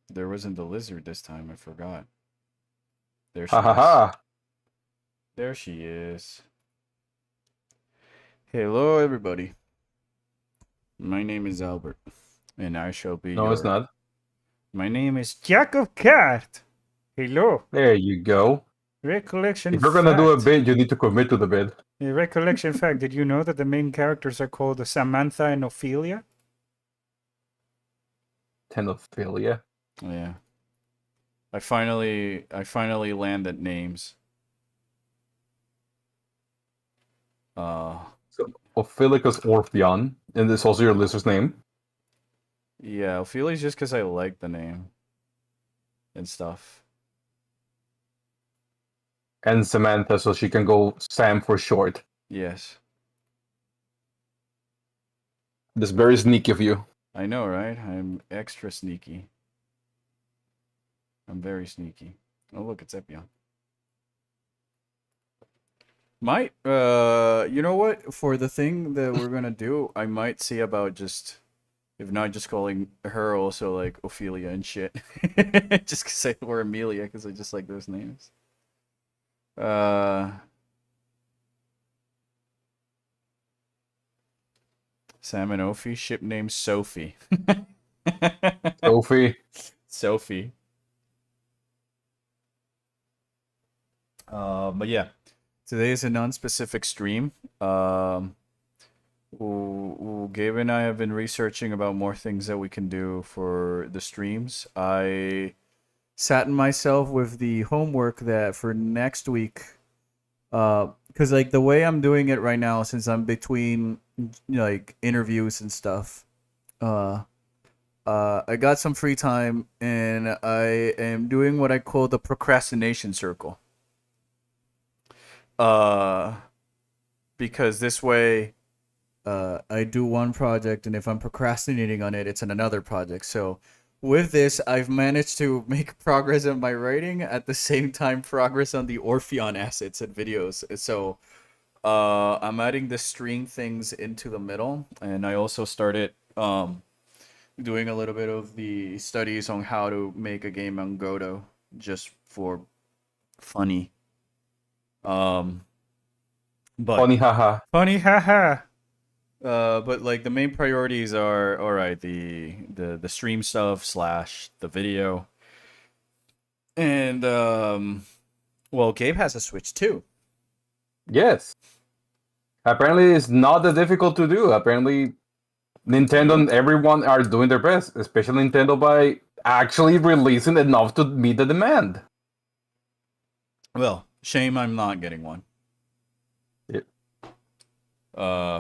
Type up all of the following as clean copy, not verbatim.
There wasn't the lizard this time. I forgot. There Ha she ha is. ha. There she is. Hello, everybody. My name is Albert, and I shall be No, it's your. not. My name is Jack of Cart. Hello. There you go. Recollection If you're gonna do a fact. bid, you need to commit to the bid. Recollection fact. Did you know that the main characters are called Samantha and Ophelia? Tenophilia. Yeah. I finally landed names. Uh, So Ophilicus Orpheon, and this also your lister's name. yeah, Ophelia's just because I like the name and stuff. And Samantha, so she can go Sam for short. Yes. That's very sneaky of you. I know, right? I'm extra sneaky. I'm very sneaky. Oh, look, it's Epion. Might, you know what? For the thing that we're gonna do, I might see about just, if not just calling her also like Ophelia and shit. Just cause I, or Amelia, because I just like those names. Uh, Sam and Ophi, ship name Sophie. Sophie. Sophie. But yeah, today is a non-specific stream. Gabe and I have been researching about more things that we can do for the streams. I sat myself with the homework that for next week, because like the way I'm doing it right now, since I'm between like interviews and stuff, uh, I got some free time and I am doing what I call the procrastination circle. Uh, because this way I do one project, and if I'm procrastinating on it, it's in another project. So with this, I've managed to make progress on my writing at the same time progress on the Orpheon assets and videos. So I'm adding the string things into the middle, and I also started doing a little bit of the studies on how to make a game on Godot just for funny. Um, but Funny haha. funny, haha. But like the main priorities are all right. The stream stuff slash the video, and well, Gabe has a Switch too. Yes. Apparently it's not that difficult to do. Apparently Nintendo and Nope. everyone are doing their best, especially Nintendo by actually releasing enough to meet the demand. Well, shame I'm not getting one. Yeah.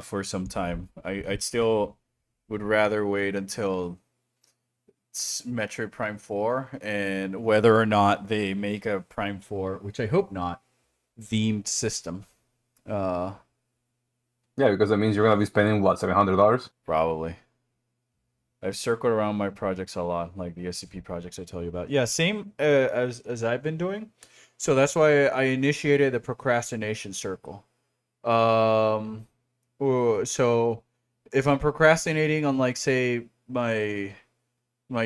For some time, I still would rather wait until Metroid Prime 4 and whether or not they make a Prime 4, which I hope not, themed system. Uh, Yeah, because that means you're gonna be spending what, $700? Probably. I've circled around my projects a lot, like the SCP projects I tell you about. Yeah, same as I've been doing. So that's why I initiated the procrastination circle. Um, so if I'm procrastinating on like say my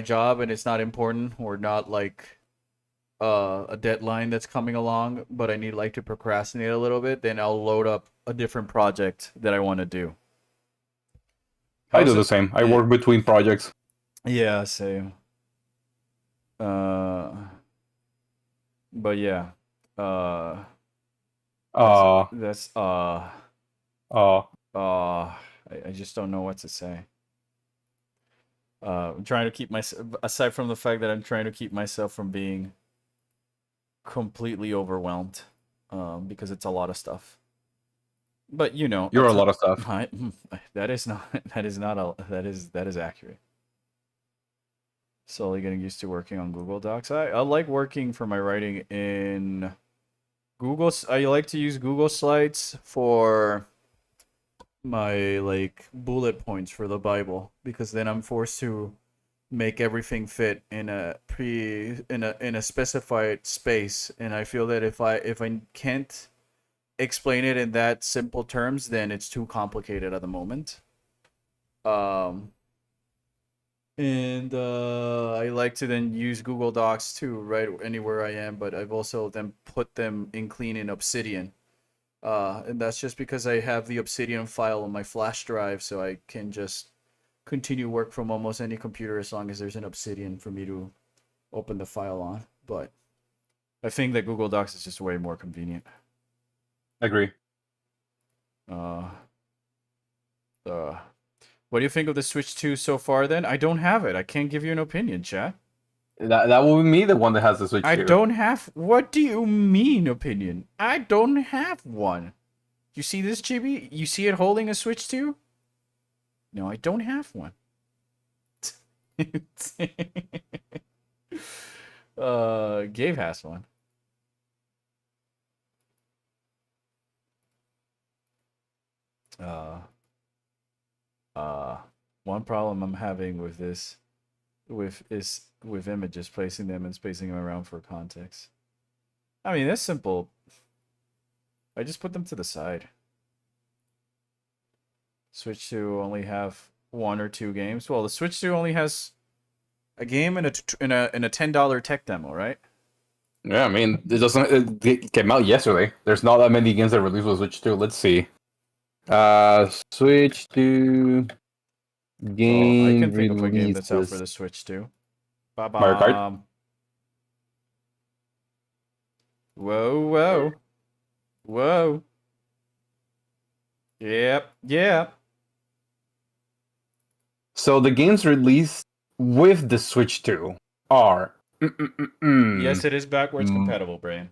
job and it's not important or not like a deadline that's coming along, but I need like to procrastinate a little bit, then I'll load up a different project that I want to do. I do How's the it? same. I work between projects. Yeah, same. Uh, but yeah, uh, that's Uh, that's uh, I just don't know what to say. I'm trying to keep my aside from the fact that I'm trying to keep myself from being completely overwhelmed, because it's a lot of stuff. But you know, you're a lot of stuff. that is not that is accurate. Slowly getting used to working on Google Docs. I like working for my writing in Google. I like to use Google Slides for my like bullet points for the Bible because then I'm forced to make everything fit in a specified space, and I feel that if I can't explain it in that simple terms, then it's too complicated at the moment. Um, And I like to then use Google Docs too, right anywhere I am. But I've also then put them in clean in Obsidian. And that's just because I have the Obsidian file on my flash drive, so I can just continue work from almost any computer as long as there's an Obsidian for me to open the file on. But I think that Google Docs is just way more convenient. Agree. Uh, what do you think of the Switch 2 so far then? I don't have it. I can't give you an opinion, chat. That will be me, the one that has the Switch I 2. don't have. What do you mean opinion? I don't have one. You see this, Chibi? You see it holding a Switch 2? No, I don't have one. Gabe has one. One problem I'm having with this, with images, placing them and spacing them around for context. I mean, it's simple. I just put them to the side. Switch 2 only have 1 or 2 games. Well, the Switch 2 only has a game and a $10 tech demo, right? Yeah, I mean, it came out yesterday. There's not that many games that released with Switch 2. Let's see. Switch 2 game Well, I can think of a game that's out releases. for the Switch 2. Mario Kart? Whoa, whoa. Whoa. Yep, yep. So the games released with the Switch 2 are... Yes, it is backwards compatible, Brain.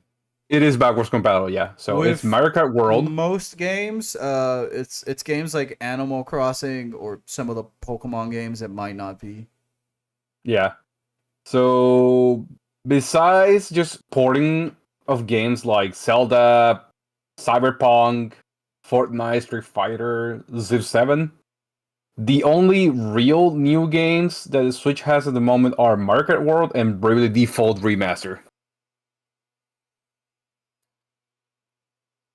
It is backwards compatible, yeah. So it's With Mario Kart World. most games, it's games like Animal Crossing or some of the Pokemon games that might not be. Yeah. So besides just porting of games like Zelda, Cyberpunk, Fortnite, Street Fighter, Civ 7, the only real new games that the Switch has at the moment are Mario Kart World and Bravely Default Remaster.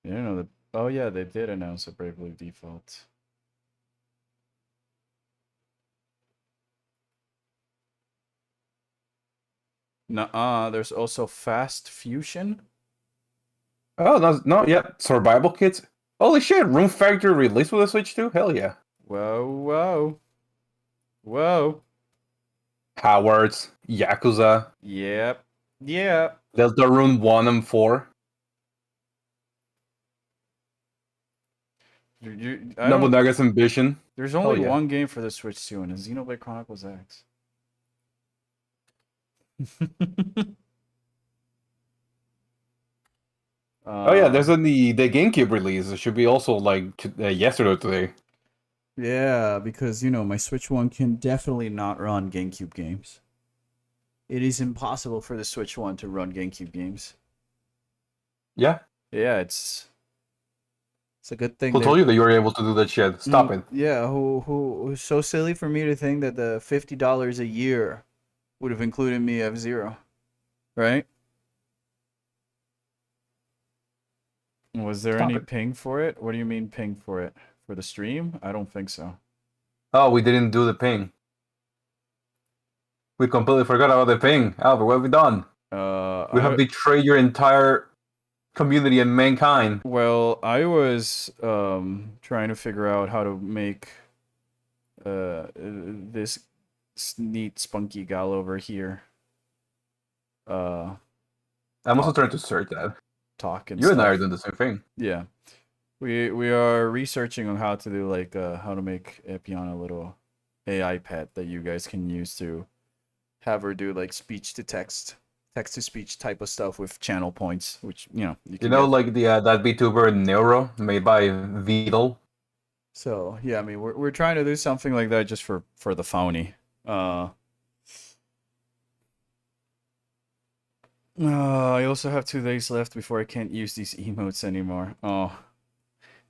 You know the. Oh yeah, they did announce a Bravely Default. Nuh-uh, there's also Fast Fusion. Oh, no, yeah, Survival Kits. Holy shit, Room Factory released with the Switch too? Hell yeah. Whoa, whoa. Whoa. Howard's, Yakuza, Yep. Yep. Deltarune 1 and 4. Nobunaga's Ambition. There's only yeah. one game for the Switch 2, and it's Xenoblade Chronicles X. Oh yeah, there's the GameCube release. It should be also like yesterday or today. Yeah, because my Switch 1 can definitely not run GameCube games. It is impossible for the Switch 1 to run GameCube games. Yeah. Yeah, it's a good thing. Who told you that you were able to do that shit? Stop it. Yeah, who's so silly for me to think that the $50 a year would have included me F-Zero, right? Was there any ping for it? What do you mean ping for it? For the stream? I don't think so. Oh, we didn't do the ping. We completely forgot about the ping. Albert, what have we done? We have betrayed your entire community and mankind. Well, I was trying to figure out how to make this neat spunky gal over here. I'm also trying to search that. Talk and you stuff. And I are doing the same thing. Yeah, we are researching on how to do how to make Epion a little AI pet that you guys can use to have her do like speech to text to speech type of stuff with channel points, which you can like the that VTuber Neuro made by Vidal. So yeah, I mean we're trying to do something like that just for the phony. I also have 2 days left before I can't use these emotes anymore. Oh.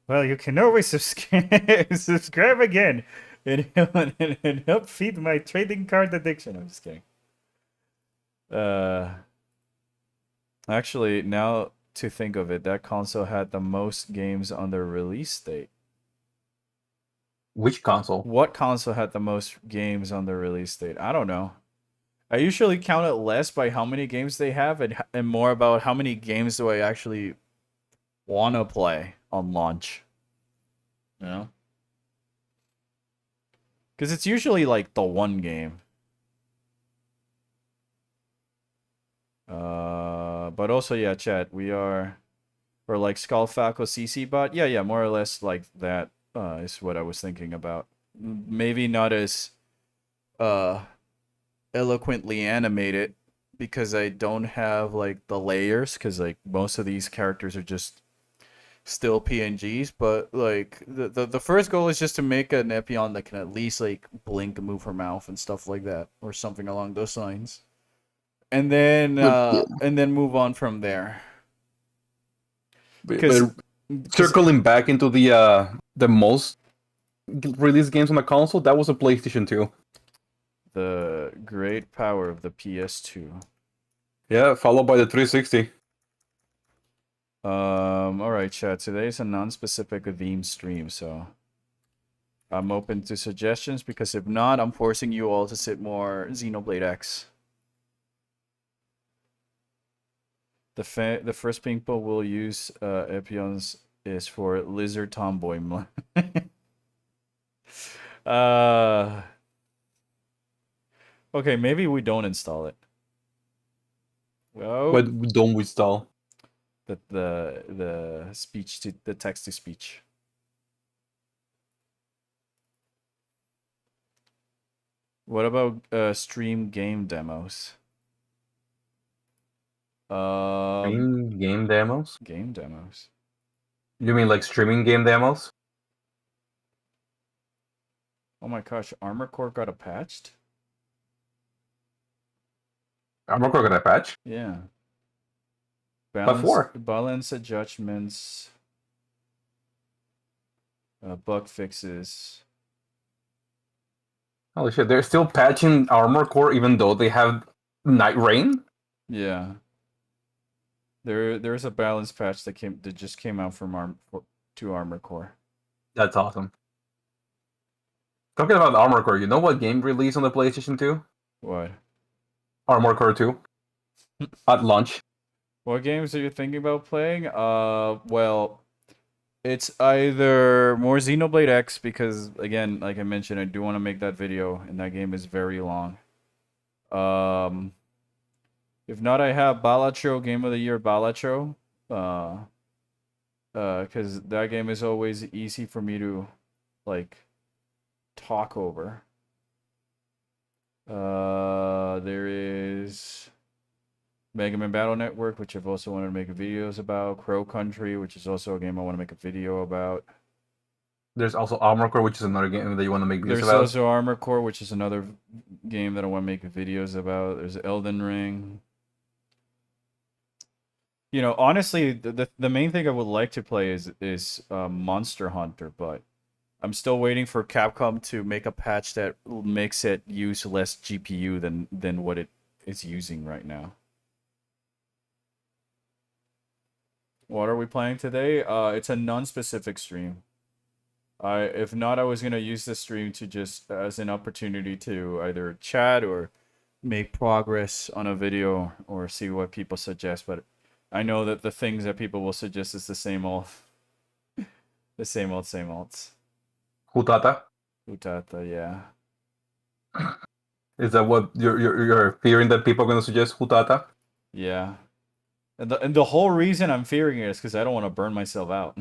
Well, you can always subscribe again and help feed my trading card addiction. I'm just kidding. Actually, now to think of it, that console had the most games on the release date. Which console? What console had the most games on the release date? I don't know. I usually count it less by how many games they have and more about how many games do I actually want to play on launch. You know? Because it's usually like the one game. But also, yeah, chat, we're like Skullfalco CC bot. Yeah, more or less like that is what I was thinking about. Maybe not as eloquently animated because I don't have like the layers because like most of these characters are just still PNGs, but like the first goal is just to make an Epion that can at least like blink and move her mouth and stuff like that or something along those lines. And But, then move on from there. but Because circling back into the most released games on the console, that was a PlayStation 2. the great power of the PS2. Yeah, followed by the 360. All right, chat. Today's a non-specific theme stream, so I'm open to suggestions because if not, I'm forcing you all to sit more Xenoblade X. The first people will use Epions is for Lizard Tomboy. Okay, maybe we don't install it. Well, But don't we stall? the speech to the text to speech. What about stream game demos? Game demos? Game demos. You mean like streaming game demos? Oh my gosh, Armor Core got a patched? I'm not gonna patch. Yeah. Before. Balance adjustments, bug fixes. Holy shit, they're still patching Armor Core even though they have Night Rain? Yeah. There's a balance patch that just came out from to Armor Core. That's awesome. Talking about Armor Core, you know what game released on the PlayStation 2? What? Armor Core 2. At launch. What games are you thinking about playing? Well, it's either more Xenoblade X because again, like I mentioned, I do want to make that video, and that game is very long. If not, I have Balatro Game of the Year Balatro. Because that game is always easy for me to like talk over. There is Mega Man Battle Network, which I've also wanted to make videos about. Crow Country, which is also a game I want to make a video about. There's also Armor Core, which is another game that you want to make videos There's about. also Armor Core, which is another game that I want to make videos about. There's Elden Ring. You know, honestly, the main thing I would like to play is Monster Hunter, but I'm still waiting for Capcom to make a patch that makes it use less GPU than what it is using right now. What are we playing today? It's a non-specific stream. If not, I was gonna use this stream to just as an opportunity to either chat or make progress on a video or see what people suggest. But I know that the things that people will suggest is the same old, the same old, same olds. Hutata? Utata, yeah. Is that what you're fearing that people are gonna suggest Hutata? Yeah. And the whole reason I'm fearing it is because I don't want to burn myself out.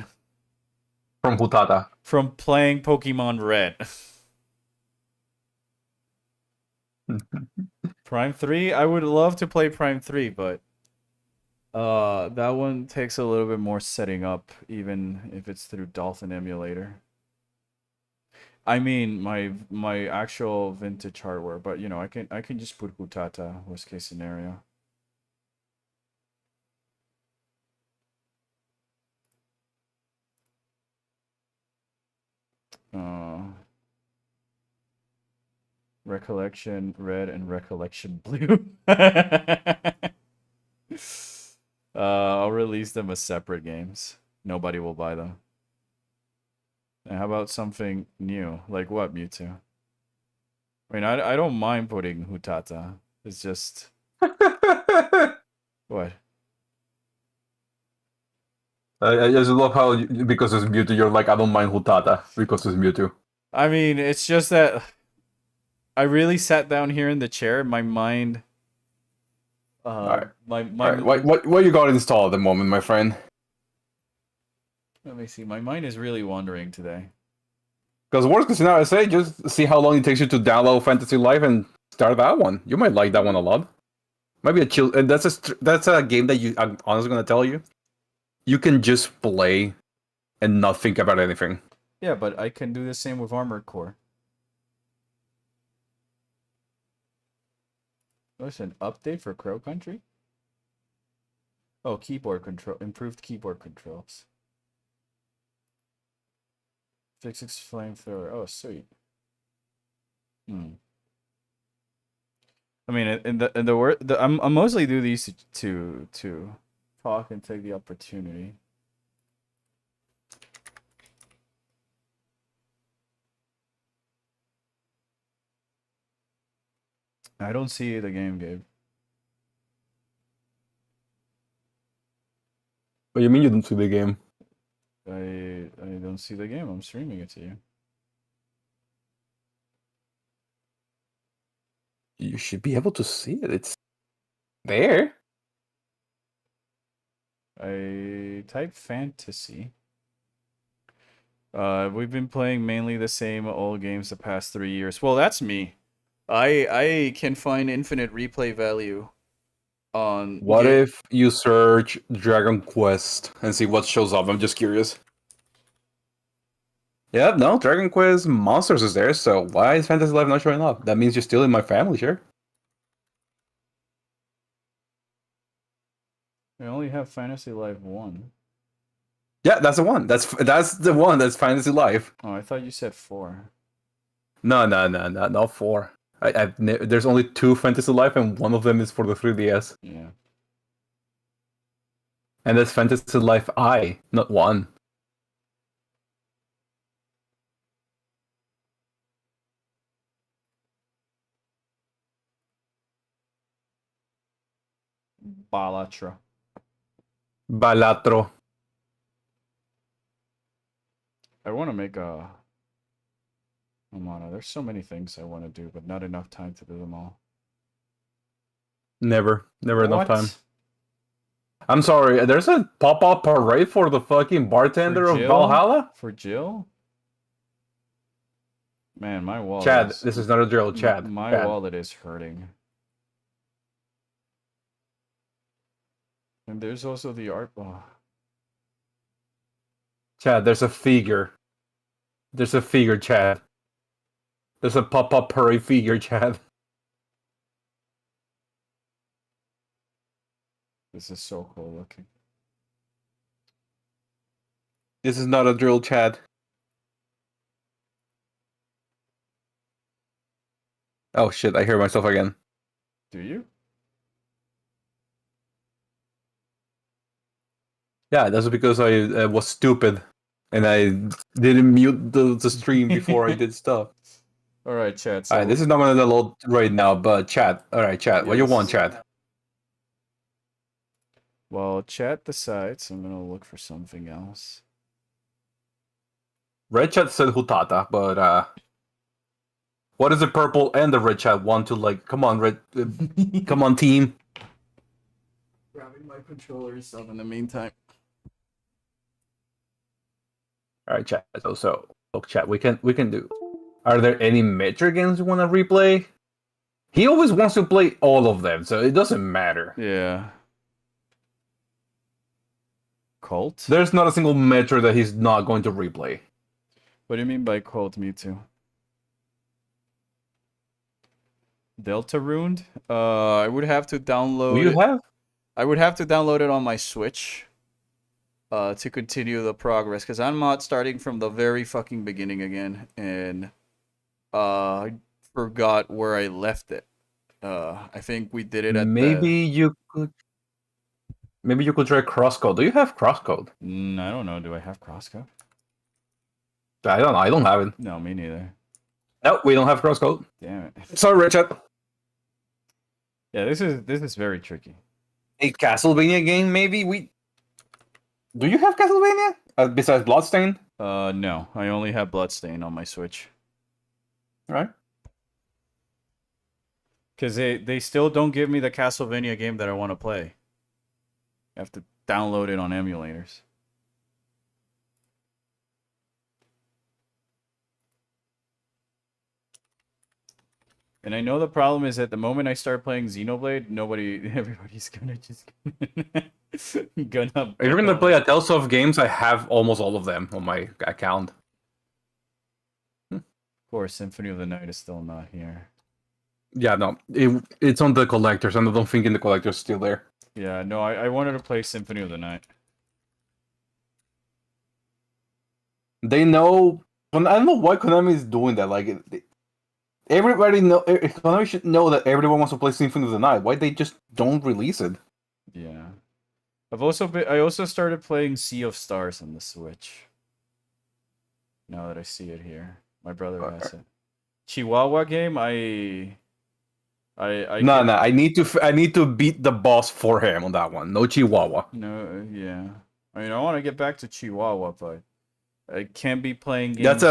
From Hutata. From playing Pokemon Red. Prime 3? I would love to play Prime 3, but that one takes a little bit more setting up, even if it's through Dolphin Emulator. I mean my actual vintage hardware, but you know, I can just put Hutata, worst case scenario. Recollection Red and Recollection Blue. I'll release them as separate games. Nobody will buy them. And How about something new? Like what, Mewtwo? I mean, I don't mind putting Hutata. It's just what? I just love how because it's Mewtwo, you're like, I don't mind Hutata because it's Mewtwo. I mean, it's just that I really sat down here in the chair. My mind, Alright. my. Alright, what you got installed at the moment, my friend? Let me see. My mind is really wandering today. Because worst case scenario, I say just see how long it takes you to download Fantasy Life and start that one. You might like that one a lot. Might be a chill, and that's a game that I'm honestly gonna tell you, you can just play and not think about anything. Yeah, but I can do the same with Armored Core. What's an update for Crow Country? Oh, keyboard control, improved keyboard controls. Fixix flamethrower. Oh, sweet. I mean, in the word, I'm mostly do these to talk and take the opportunity. I don't see the game, Gabe. What do you mean you don't see the game? I don't see the game. I'm streaming it to you. You should be able to see it. It's there. I type fantasy. We've been playing mainly the same old games the past 3 years. Well, that's me. I can find infinite replay value on. What if you search Dragon Quest and see what shows up? I'm just curious. Yeah, no, Dragon Quest Monsters is there, so why is Fantasy Life not showing up? That means you're still in my family, sure. I only have Fantasy Life 1. Yeah, that's the one. That's the one. That's Fantasy Life. Oh, I thought you said 4. No, not 4. There's only 2 Fantasy Life, and one of them is for the 3DS. Yeah. And that's Fantasy Life I, not 1. Balatra. Balatro. I want to make a. There's so many things I want to do, but not enough time to do them all. Never enough What? time. I'm sorry, there's a pop-up parade for the fucking bartender of Jill? Valhalla? For Jill? Man, my wallet. Chad, this is not a drill, Chad. My Chad. wallet is hurting. And there's also the art. Oh. Chad, there's a figure. There's a figure, Chad. There's a pop-up parade figure, Chad. This is so cool looking. This is not a drill, Chad. Oh shit, I hear myself again. Do you? Yeah, that's because I was stupid. And I didn't mute the stream before I did stuff. Alright, chat. So Alright, this is not gonna load right now, but chat. Alright, chat. What you want, chat? Well, chat decides. I'm gonna look for something else. Red chat said Hutata, but what is the purple and the red chat want to like? Come on, red, come on, team. Grabbing my controller stuff in the meantime. All right, chat. So look, chat. We can do. Are there any Metro games you want to replay? He always wants to play all of them, so it doesn't matter. Yeah. Cult? There's not a single Metro that he's not going to replay. What do you mean by Cult? Me too. Deltarune? I would have to download. You have? I would have to download it on my Switch. To continue the progress, because I'm not starting from the very fucking beginning again, and I forgot where I left it. I think we did it at you could. Maybe you could try Crosscode. Do you have Crosscode? I don't know. Do I have Crosscode? I don't have it. No, me neither. No, we don't have crosscode. Damn it. Sorry, Richard. Yeah, this is very tricky. A Castlevania game, maybe? Do you have Castlevania? Besides Bloodstained? No, I only have Bloodstain on my Switch. Right. Because they still don't give me the Castlevania game that I want to play. I have to download it on emulators. And I know the problem is at the moment I start playing Xenoblade, everybody's gonna just gonna. If you're gonna play a Tales of games, I have almost all of them on my account. Of course, Symphony of the Night is still not here. Yeah, no, it's on the collectors, and I don't think in the collectors still there. Yeah, no, I wanted to play Symphony of the Night. They know. I don't know why Konami is doing that. Like, everybody Konami should know that everyone wants to play Symphony of the Night. Why they just don't release it? Yeah, I also started playing Sea of Stars on the Switch. Now that I see it here, my brother has it. Chihuahua game, No, I need to beat the boss for him on that one. No Chihuahua. No, yeah. I mean, I want to get back to Chihuahua, but I can't be playing games.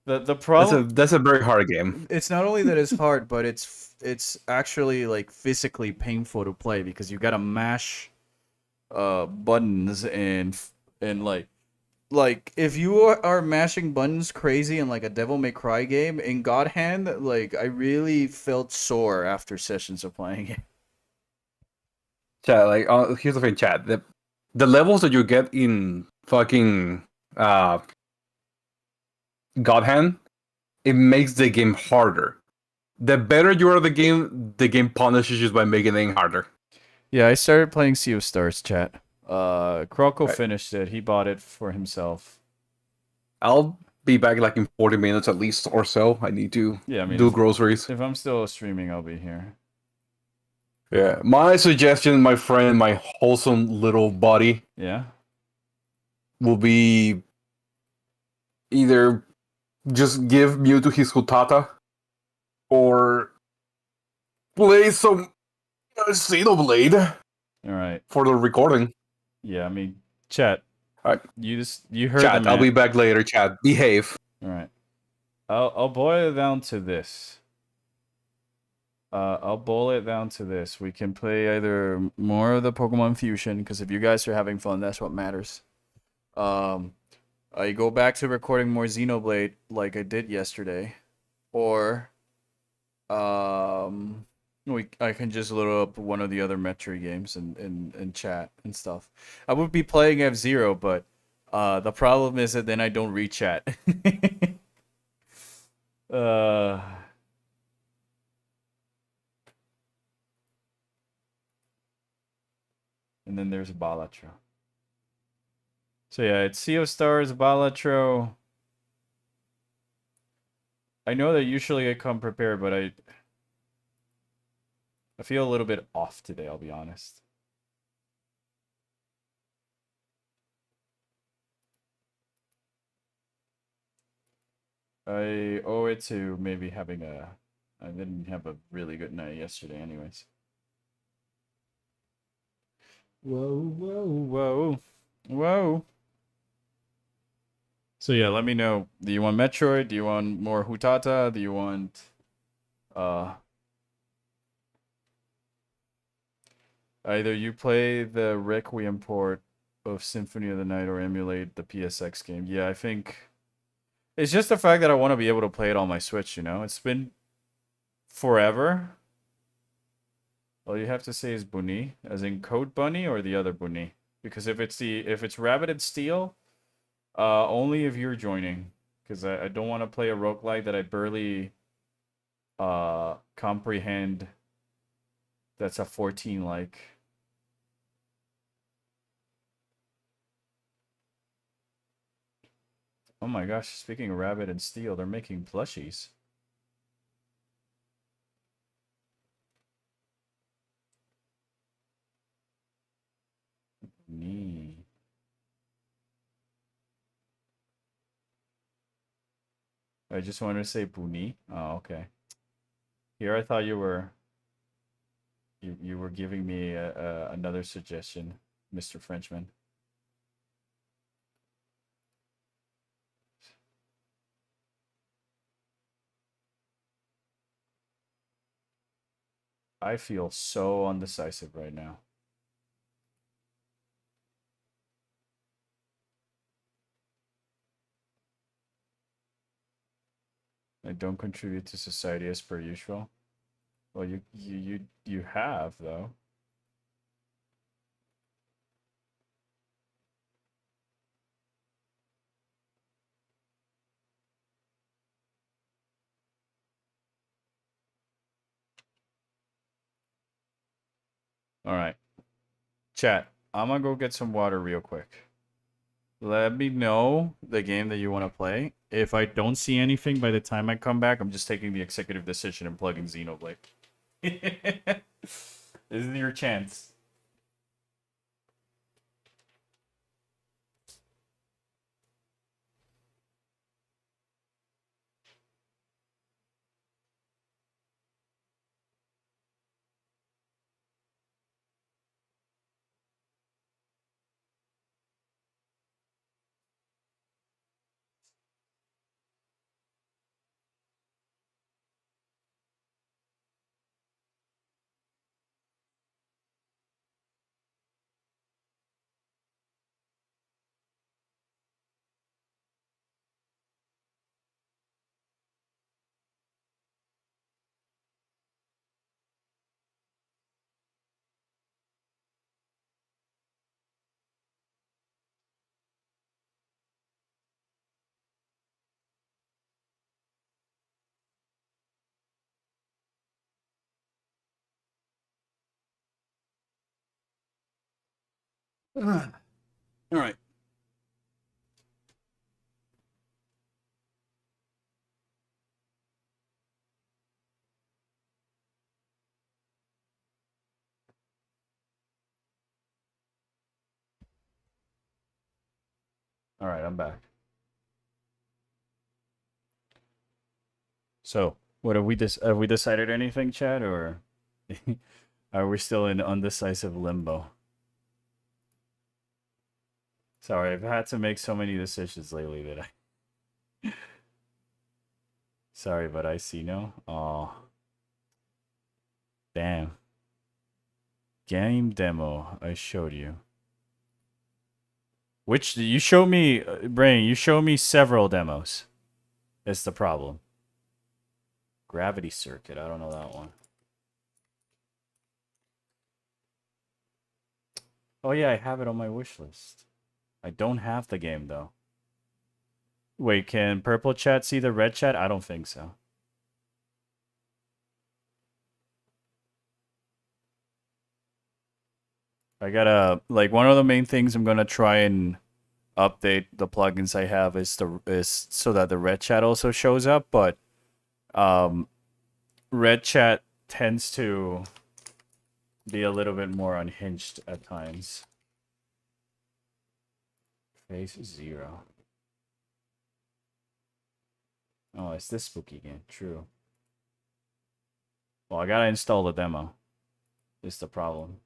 The problem. That's a very hard game. It's not only that it's hard, but it's actually like physically painful to play because you gotta mash buttons and like if you are mashing buttons crazy in like a Devil May Cry game in God Hand, like I really felt sore after sessions of playing it. Chat, like, here's the thing, chat. The levels that you get in fucking God Hand, it makes the game harder. The better you are at the game punishes you by making it harder. Yeah, I started playing Sea of Stars, chat. Kroko finished it. He bought it for himself. I'll be back like in 40 minutes at least or so. I need to do groceries. If I'm still streaming, I'll be here. Yeah, my suggestion, my friend, my wholesome little buddy, will be either just give Mewtwo his Hutata or play some Xenoblade. All right. For the recording. Yeah, I mean, chat. All right. You heard. Chat. I'll be back later. Chat. Behave. All right. I'll boil it down to this. I'll boil it down to this. We can play either more of the Pokemon Fusion, because if you guys are having fun, that's what matters. I go back to recording more Xenoblade like I did yesterday, or I can just load up one of the other Metroid games and chat and stuff. I would be playing F-Zero, but the problem is that then I don't reach chat. And then there's Balatro. So yeah, it's Sea of Stars, Balatro. I know that usually I come prepared, but I feel a little bit off today, I'll be honest. I owe it to maybe having I didn't have a really good night yesterday anyways. Whoa. So yeah, let me know. Do you want Metroid? Do you want more Hutata? Do you want either you play the Requiem port of Symphony of the Night or emulate the PSX game? Yeah, I think it's just the fact that I want to be able to play it on my Switch, you know? It's been forever. All you have to say is Bunny, as in Code Bunny or the other Bunny. Because if it's Rabbit and Steel, only if you're joining. Because I don't want to play a roguelike that I barely comprehend. That's a 14 like. Oh my gosh, speaking of Rabbit and Steel, they're making plushies. Neat. I just wanted to say Buni. Oh, okay. Here I thought you were giving me another suggestion, Mr. Frenchman. I feel so undecisive right now. I don't contribute to society as per usual. Well, you have though. All right, chat. I'm gonna go get some water real quick. Let me know the game that you want to play. If I don't see anything by the time I come back, I'm just taking the executive decision and plugging Xenoblade. This is your chance. All right. All right, I'm back. So, what have we decided anything, Chad, or are we still in undecisive limbo? Sorry, I've had to make so many decisions lately that I. Sorry, but I see no. Oh, damn. Game demo I showed you. Which you show me, Brain? You show me several demos. That's the problem. Gravity Circuit. I don't know that one. Oh yeah, I have it on my wish list. I don't have the game though. Wait, can purple chat see the red chat? I don't think so. I gotta like one of the main things I'm gonna try and update the plugins I have is so that the red chat also shows up, but red chat tends to be a little bit more unhinged at times. Phase 0. Oh, it's this spooky game. True. Well, I gotta install the demo. Is the problem.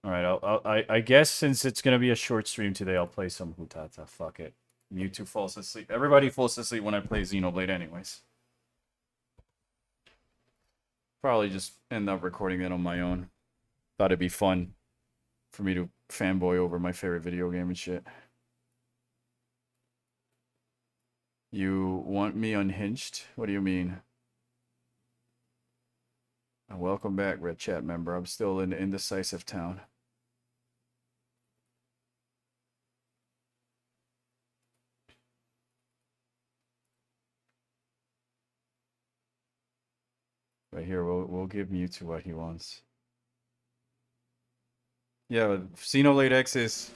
All right, I guess since it's gonna be a short stream today, I'll play some Hutata. Fuck it. Mewtwo falls asleep. Everybody falls asleep when I play Xenoblade, anyways. Probably just end up recording it on my own. Thought it'd be fun for me to fanboy over my favorite video game and shit. You want me unhinged? What do you mean? Welcome back, Red Chat member. I'm still in indecisive town. But here, we'll give Mewtwo what he wants. Yeah, but Xenoblade X is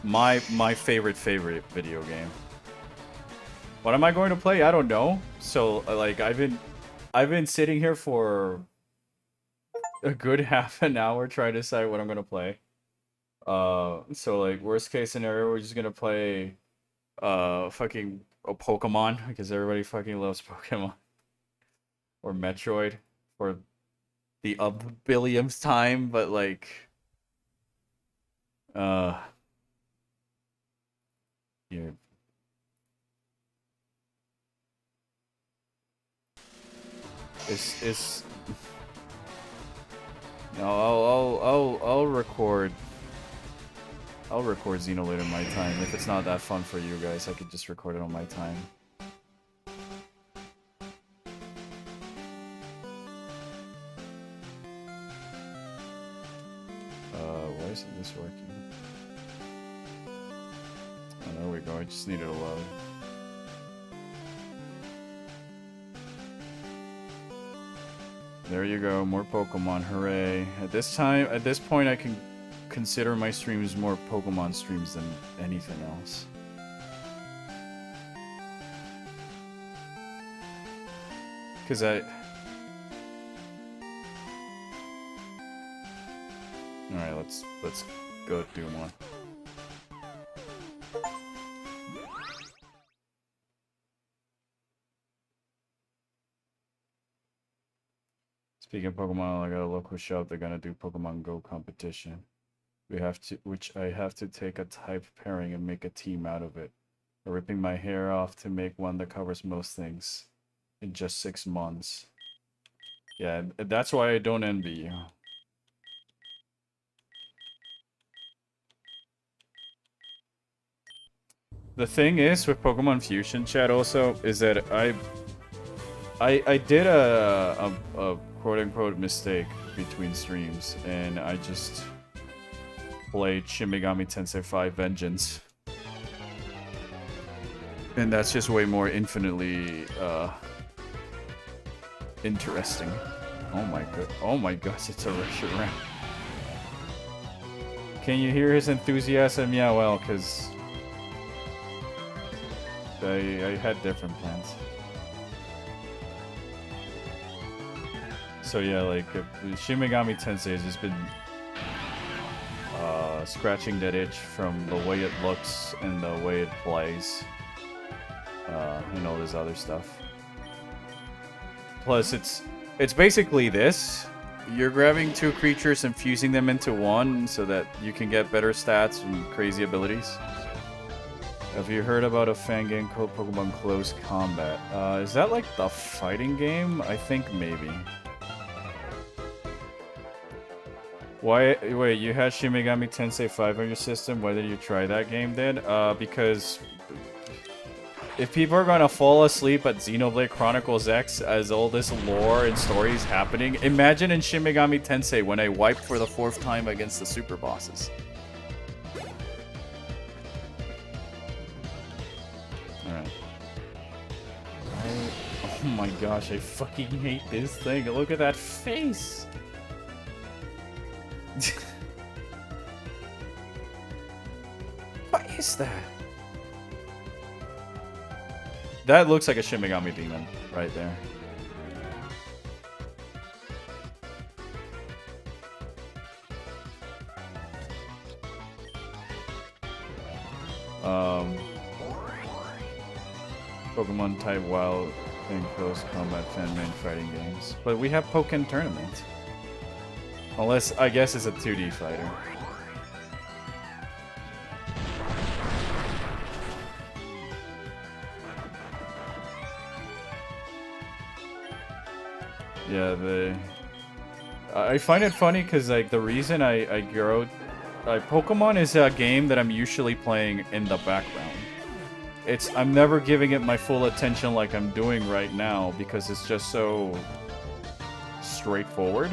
my favorite video game. What am I going to play? I don't know. So like I've been sitting here for a good half an hour trying to decide what I'm gonna play. So like worst case scenario, we're just gonna play fucking Pokemon, because everybody fucking loves Pokemon. Or Metroid for the billionth time, but like yeah. It's no, I'll record. I'll record Xenoblade on my time. If it's not that fun for you guys, I could just record it on my time. Why isn't this working? Oh, there we go. I just needed a load. There you go, more Pokemon, hooray. At this point, I can consider my streams more Pokemon streams than anything else. Because Alright, let's go do more. Speaking of Pokemon, I got a local shop. They're gonna do Pokemon Go competition. Which I have to take a type pairing and make a team out of it. I'm ripping my hair off to make one that covers most things in just 6 months. Yeah, that's why I don't envy you. The thing is with Pokemon Fusion chat also is that I did a quote-unquote mistake between streams, and I just played Shin Megami Tensei 5 Vengeance. And that's just way more infinitely interesting. Oh my gosh, it's a Richard Ram. Can you hear his enthusiasm? Yeah, well, because I had different plans. So yeah, like Shin Megami Tensei has just been scratching that itch from the way it looks and the way it plays, and all this other stuff. Plus, it's basically this: you're grabbing two creatures and fusing them into one so that you can get better stats and crazy abilities. Have you heard about a fan game called Pokemon Close Combat? Is that like the fighting game? I think maybe. Why? Wait, you had Shin Megami Tensei 5 on your system. Why did you try that game then? Because if people are gonna fall asleep at Xenoblade Chronicles X as all this lore and stories happening, imagine in Shin Megami Tensei when I wiped for the 4th time against the super bosses. Alright. Oh my gosh, I fucking hate this thing. Look at that face! What is that? That looks like a Shin Megami demon right there. Pokemon type wild and close combat fan main fighting games. But we have Pokken Tournament. Unless, I guess it's a 2D fighter. Yeah, I find it funny because like the reason I grow, Pokemon is a game that I'm usually playing in the background. I'm never giving it my full attention like I'm doing right now because it's just so straightforward.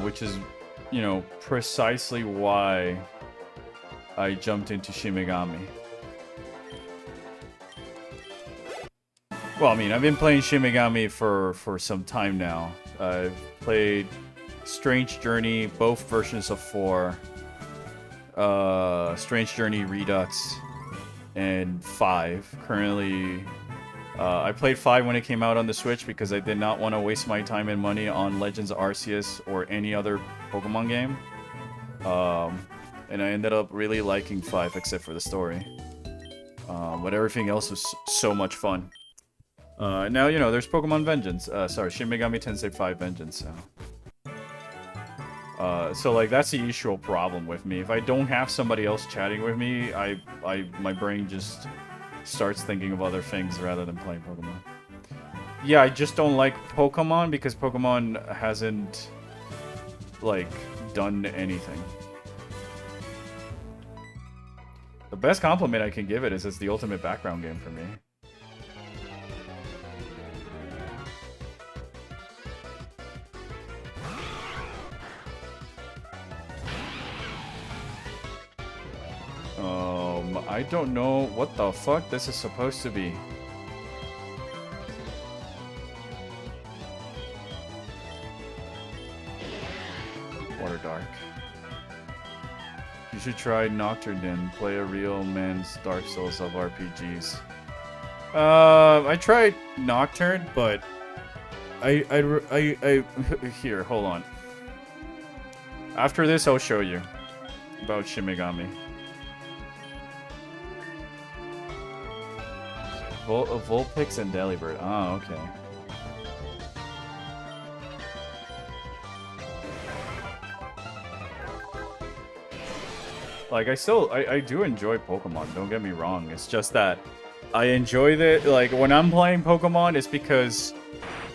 Which is, you know, precisely why I jumped into Shin Megami. Well, I mean, I've been playing Shin Megami for some time now. I've played Strange Journey, both versions of 4. Strange Journey Redux, and 5. Currently, I played 5 when it came out on the Switch because I did not want to waste my time and money on Legends Arceus or any other Pokemon game. and I ended up really liking 5 except for the story. But everything else was so much fun. Now, you know, there's Pokemon Vengeance. Sorry, Shin Megami Tensei 5 Vengeance. So like, that's the usual problem with me. If I don't have somebody else chatting with me, my brain just starts thinking of other things rather than playing Pokemon. Yeah, I just don't like Pokemon because Pokemon hasn't, like, done anything. The best compliment I can give it is it's the ultimate background game for me. I don't know what the fuck this is supposed to be. Water Dark. You should try Nocturne then. Play a real man's Dark Souls of RPGs. I tried Nocturne, but I here, hold on. After this, I'll show you about Shin Megami. Vulpix and Delibird. Oh, okay. Like, I do enjoy Pokemon, don't get me wrong. It's just that I enjoy it, like, when I'm playing Pokemon, it's because,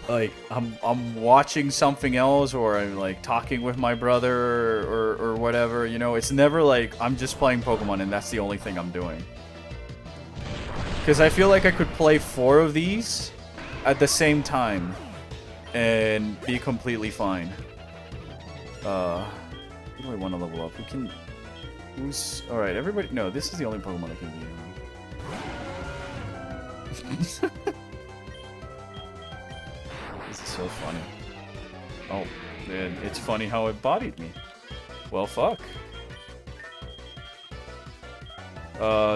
like, I'm watching something else, or I'm, like, talking with my brother, or whatever, you know? It's never like, I'm just playing Pokemon and that's the only thing I'm doing. Because I feel like I could play 4 of these at the same time and be completely fine. Who do I want to level up? Who can... Who's... Alright, everybody... No, this is the only Pokemon I can use. This is so funny. Oh, and it's funny how it bodied me. Well, fuck.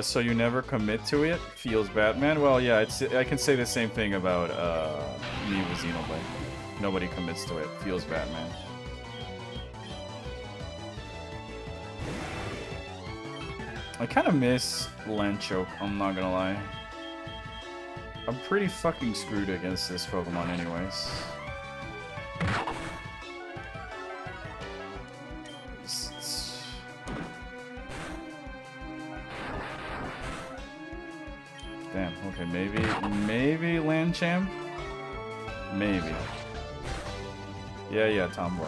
So you never commit to it? Feels Batman? Well, yeah, I can say the same thing about me with Xenoblade. Nobody commits to it. Feels Batman. I kind of miss Landchoke, I'm not gonna lie. I'm pretty fucking screwed against this Pokemon anyways. Damn, okay, maybe Landchamp? Maybe. Yeah, Tomboy.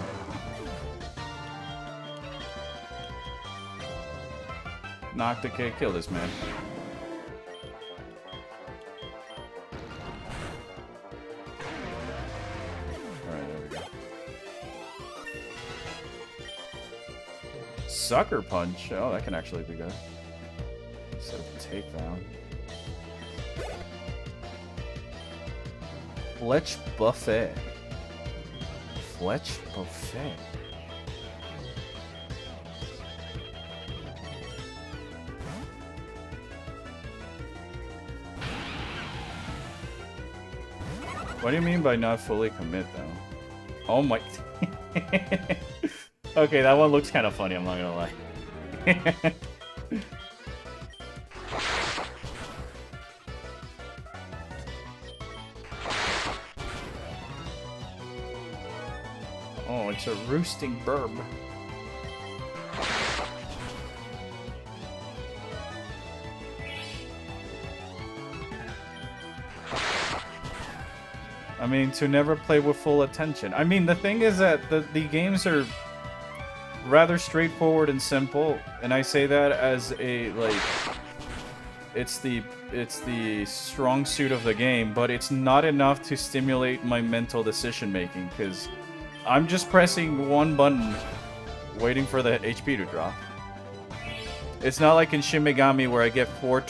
Noctica, kill this man. Alright, there we go. Sucker Punch. Oh, that can actually be good. Instead of takedown. Fletch Buffet. Fletch Buffet. What do you mean by not fully commit, though? Oh my... Okay, that one looks kind of funny, I'm not gonna lie. Oh, it's a roosting burb. I mean, to never play with full attention. I mean, the thing is that the games are rather straightforward and simple, and I say that as a, like, it's the strong suit of the game, but it's not enough to stimulate my mental decision making, because I'm just pressing one button, waiting for the HP to drop. It's not like in Shin Megami where I get 4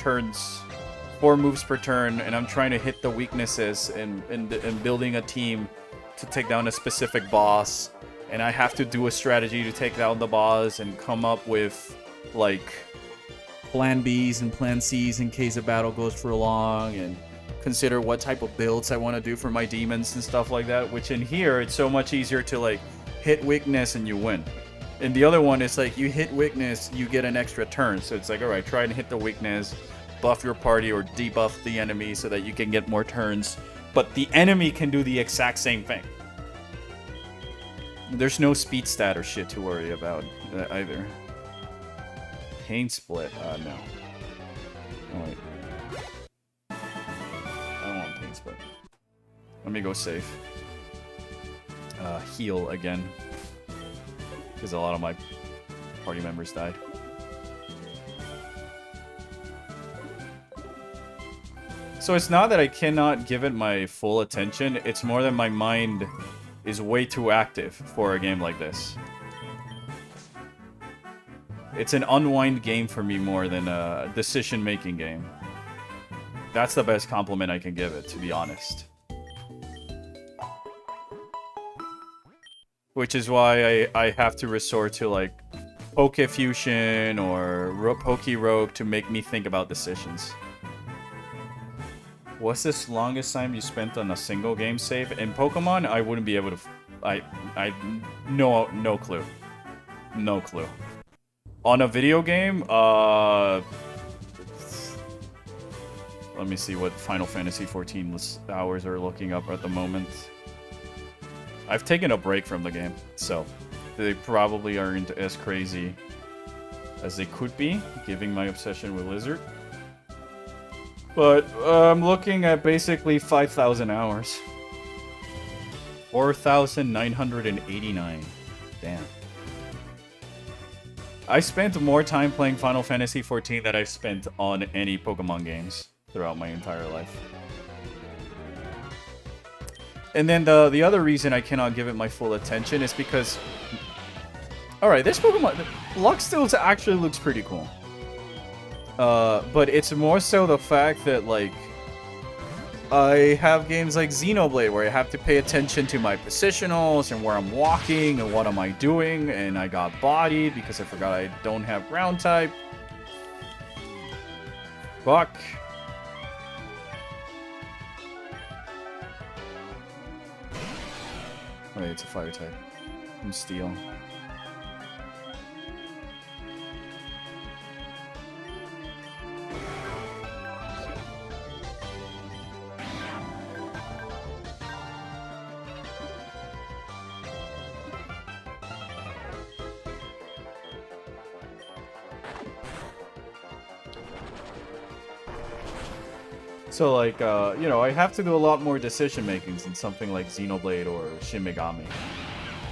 moves per turn, and I'm trying to hit the weaknesses and building a team to take down a specific boss, and I have to do a strategy to take down the boss and come up with, like, plan Bs and plan Cs in case a battle goes for long, and consider what type of builds I want to do for my demons and stuff like that, which in here, it's so much easier to, like, hit weakness and you win. And the other one is like you hit weakness, you get an extra turn. So it's like, all right, try and hit the weakness, buff your party or debuff the enemy so that you can get more turns. But the enemy can do the exact same thing. There's no speed stat or shit to worry about either. Pain split? No. Oh, wait. I don't want pain split. Let me go safe. Heal again. Because a lot of my party members died. So it's not that I cannot give it my full attention, it's more that my mind is way too active for a game like this. It's an unwind game for me more than a decision-making game. That's the best compliment I can give it, to be honest. Which is why I have to resort to, like, Pokefusion or Pokerogue to make me think about decisions. What's this longest time you spent on a single game save? In Pokemon, I wouldn't be able to... No clue. No clue. On a video game, let me see what Final Fantasy XIV hours are looking up at the moment. I've taken a break from the game, so they probably aren't as crazy as they could be, given my obsession with Lizard. But I'm looking at basically 5,000 hours. 4,989. Damn. I spent more time playing Final Fantasy XIV than I've spent on any Pokemon games throughout my entire life. And then the other reason I cannot give it my full attention is because... Alright, this Pokemon... Luxstills actually looks pretty cool. But it's more so the fact that, like... I have games like Xenoblade where I have to pay attention to my positionals and where I'm walking and what am I doing, and I got bodied because I forgot I don't have ground type. Fuck. Wait, it's a fire type. I'm steel. So, like, you know, I have to do a lot more decision makings in something like Xenoblade or Shin Megami.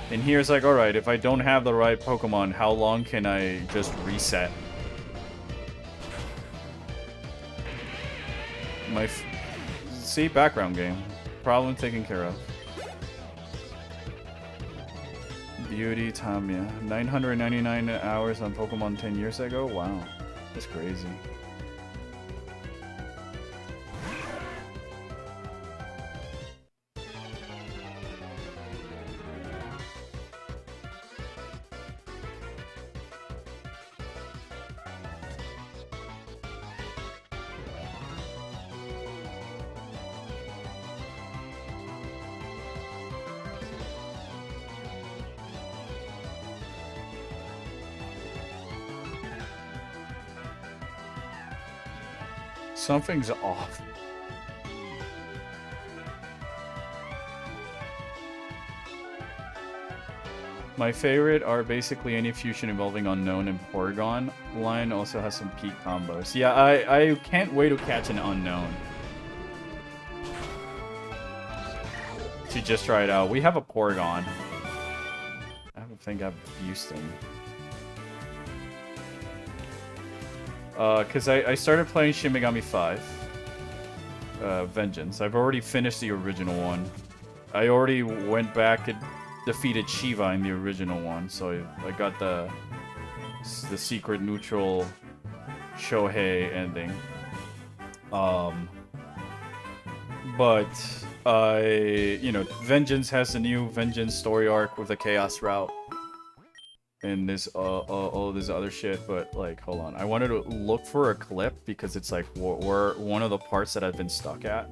And here's like, alright, if I don't have the right Pokemon, how long can I just reset? See, background game. Problem taken care of. Beauty Tamiya. 999 hours on Pokemon 10 years ago? Wow. That's crazy. Something's off. My favorite are basically any fusion involving Unknown and Porygon. Line also has some peak combos. Yeah, I can't wait to catch an Unknown. To just try it out. We have a Porygon. I don't think I've used him. Because I started playing Shin Megami 5. Vengeance. I've already finished the original one. I already went back and defeated Shiva in the original one, so I got the secret neutral Shohei ending. But you know, Vengeance has a new Vengeance story arc with the Chaos route. And this all this other shit, but like, hold on, I wanted to look for a clip because it's like we're one of the parts that I've been stuck at.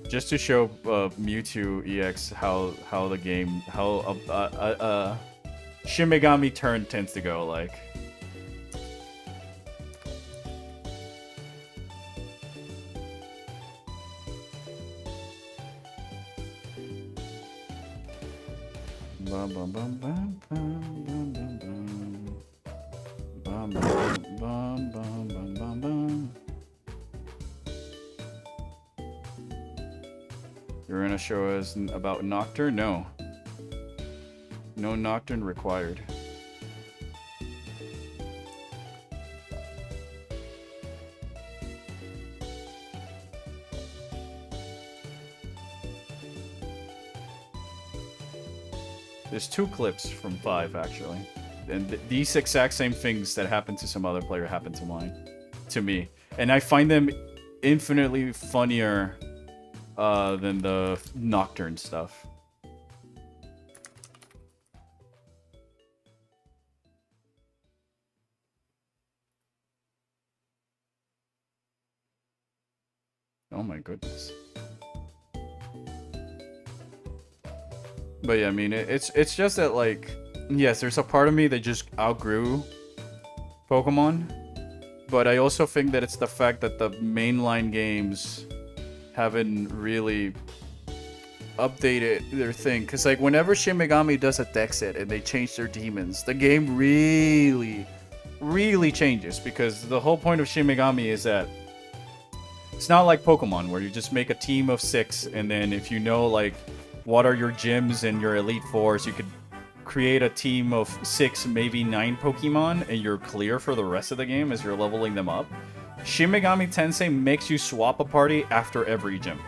just to show Mewtwo EX how the game Shin Megami turn tends to go like. Bum bum bum bum bum bum bum bum bum bum bum bum bum bum. You're gonna show us about Nocturne? No. No Nocturne required. There's 2 clips from 5 actually, and these exact same things that happened to some other player happened to me, and I find them infinitely funnier than the Nocturne stuff. Oh my goodness. But yeah, I mean, it's just that, like, yes, there's a part of me that just outgrew Pokemon, but I also think that it's the fact that the mainline games haven't really updated their thing. Because, like, whenever Shin Megami does a deck set and they change their demons, the game really, really changes. Because the whole point of Shin Megami is that it's not like Pokemon, where you just make a team of 6, and then if you know, like, what are your gyms and your Elite Fours, you could create a team of 6, maybe 9 Pokemon, and you're clear for the rest of the game as you're leveling them up. Shin Megami Tensei makes you swap a party after every gym.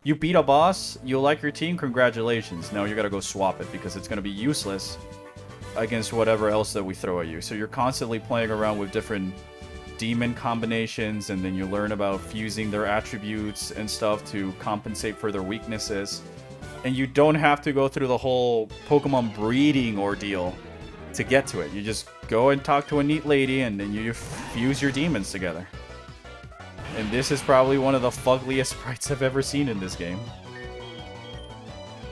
You beat a boss, you like your team, congratulations. Now you gotta go swap it, because it's gonna be useless against whatever else that we throw at you. So you're constantly playing around with different demon combinations, and then you learn about fusing their attributes and stuff to compensate for their weaknesses. And you don't have to go through the whole Pokemon breeding ordeal to get to it. You just go and talk to a neat lady, and then you fuse your demons together. And this is probably one of the fuggliest sprites I've ever seen in this game.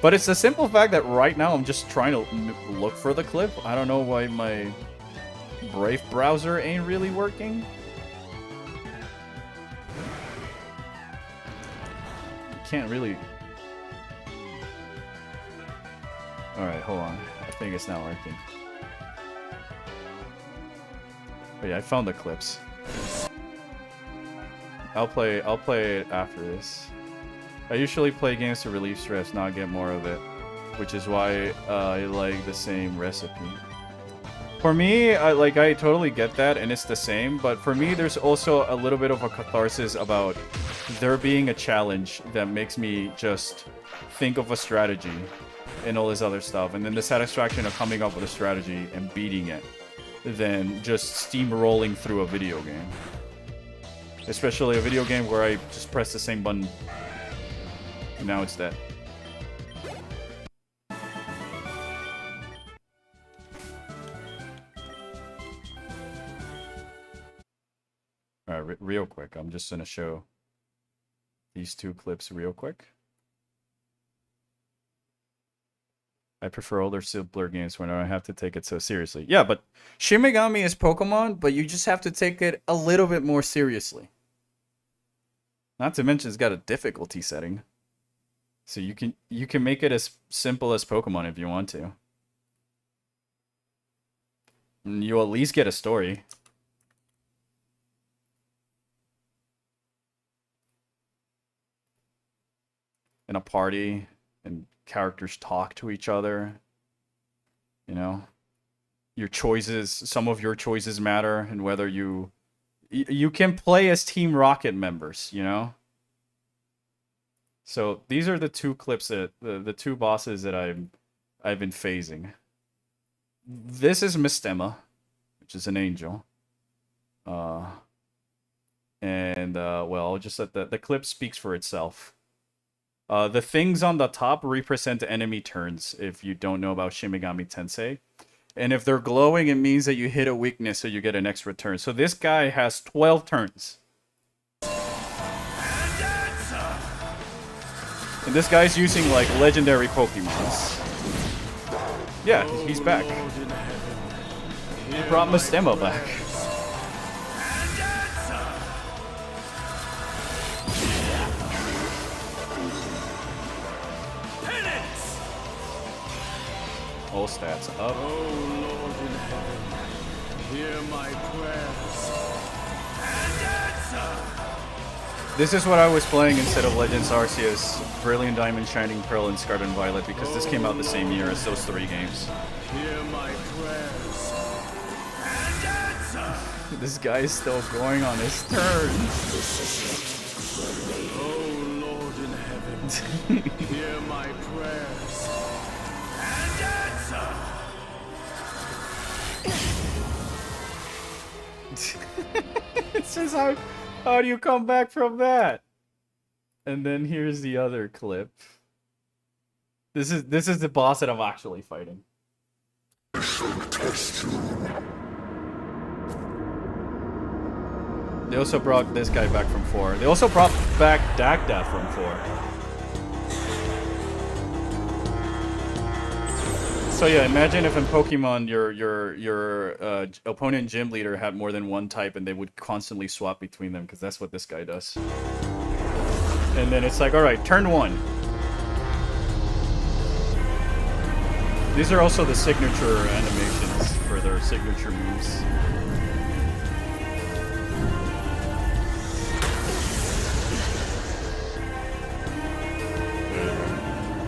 But it's the simple fact that right now I'm just trying to look for the clip. I don't know why my Brave browser ain't really working. Can't really... Alright, hold on. I think it's not working. But yeah, I found the clips. I'll play it after this. I usually play games to relieve stress, not get more of it. Which is why I like the same recipe. For me, I totally get that, and it's the same, but for me, there's also a little bit of a catharsis about there being a challenge that makes me just think of a strategy and all this other stuff, and then the satisfaction of coming up with a strategy and beating it than just steamrolling through a video game. Especially a video game where I just press the same button, and now it's dead. Alright, real quick, I'm just gonna show these 2 clips real quick. I prefer older, simpler games when I don't have to take it so seriously. Yeah, but Shin Megami is Pokemon, but you just have to take it a little bit more seriously. Not to mention it's got a difficulty setting. So you can make it as simple as Pokemon if you want to. And you'll at least get a story. In a party, and characters talk to each other. You know, your choices, some of your choices matter, and whether you can play as Team Rocket members, you know. So these are the 2 clips that the 2 bosses that I've been phasing. This is Mistema, which is an angel. Well, I'll just let the clip speaks for itself. The things on the top represent enemy turns, if you don't know about Shin Megami Tensei. And if they're glowing, it means that you hit a weakness, so you get an extra turn. So this guy has 12 turns. And this guy's using like legendary Pokemons. Yeah, he's back. He brought Mastema back. All stats up. Oh Lord in heaven, hear my prayers and answer. This is what I was playing instead of Legends Arceus, Brilliant Diamond, Shining Pearl, and Scarlet and Violet, because this came out the same year as those 3 games. Hear my prayers and answer. This guy is still going on his turn. Oh Lord in heaven, hear my prayers and answer. It says how do you come back from that? And then here's the other clip. This is the boss that I'm actually fighting. They also brought this guy back from 4. They also brought back Dagda from 4. So yeah, imagine if in Pokemon your opponent gym leader had more than one type and they would constantly swap between them, because that's what this guy does. And then it's like, alright, turn 1. These are also the signature animations for their signature moves.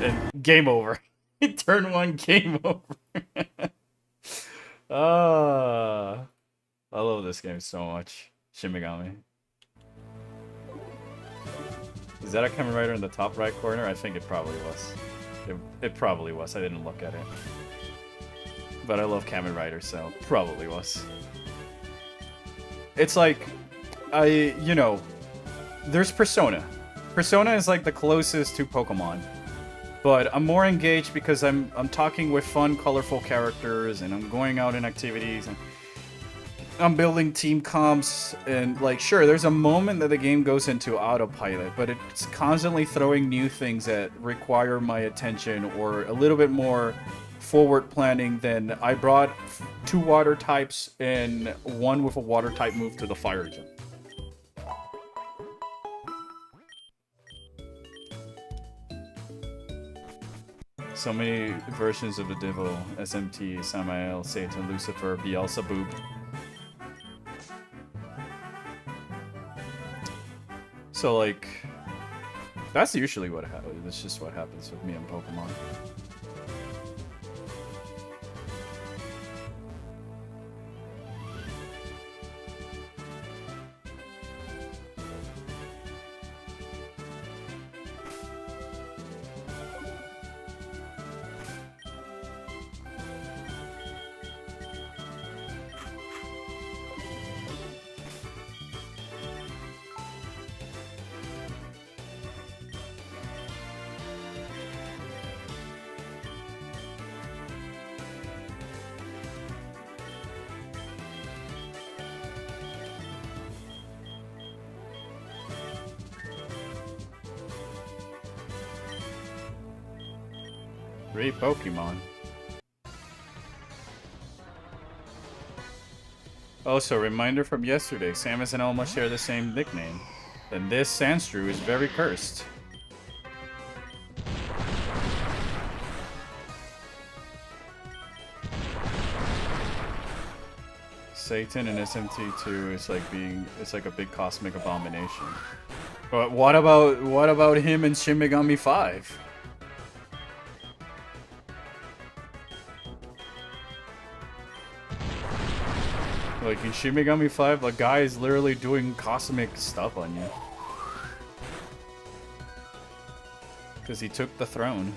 And game over. Turn 1, game over. I love this game so much. Shin Megami. Is that a Kamen Rider in the top right corner? I think it probably was. It probably was. I didn't look at it. But I love Kamen Rider, so probably was. It's like, there's Persona. Persona is like the closest to Pokemon. But I'm more engaged because I'm talking with fun, colorful characters, and I'm going out in activities, and I'm building team comps, and like, sure, there's a moment that the game goes into autopilot, but it's constantly throwing new things that require my attention or a little bit more forward planning than I brought 2 water types and 1 with a water type move to the fire gym. So many versions of the devil: SMT, Samael, Satan, Lucifer, Beelzebub. So like, that's usually what happens. That's just what happens with me and Pokemon. Great Pokemon. Also, reminder from yesterday, Samus and Elma share the same nickname. And this Sandshrew is very cursed. Satan and SMT2 is like it's like a big cosmic abomination. But what about him and Shin Megami 5? Like in Shin Megami 5, the guy is literally doing cosmic stuff on you. Because he took the throne.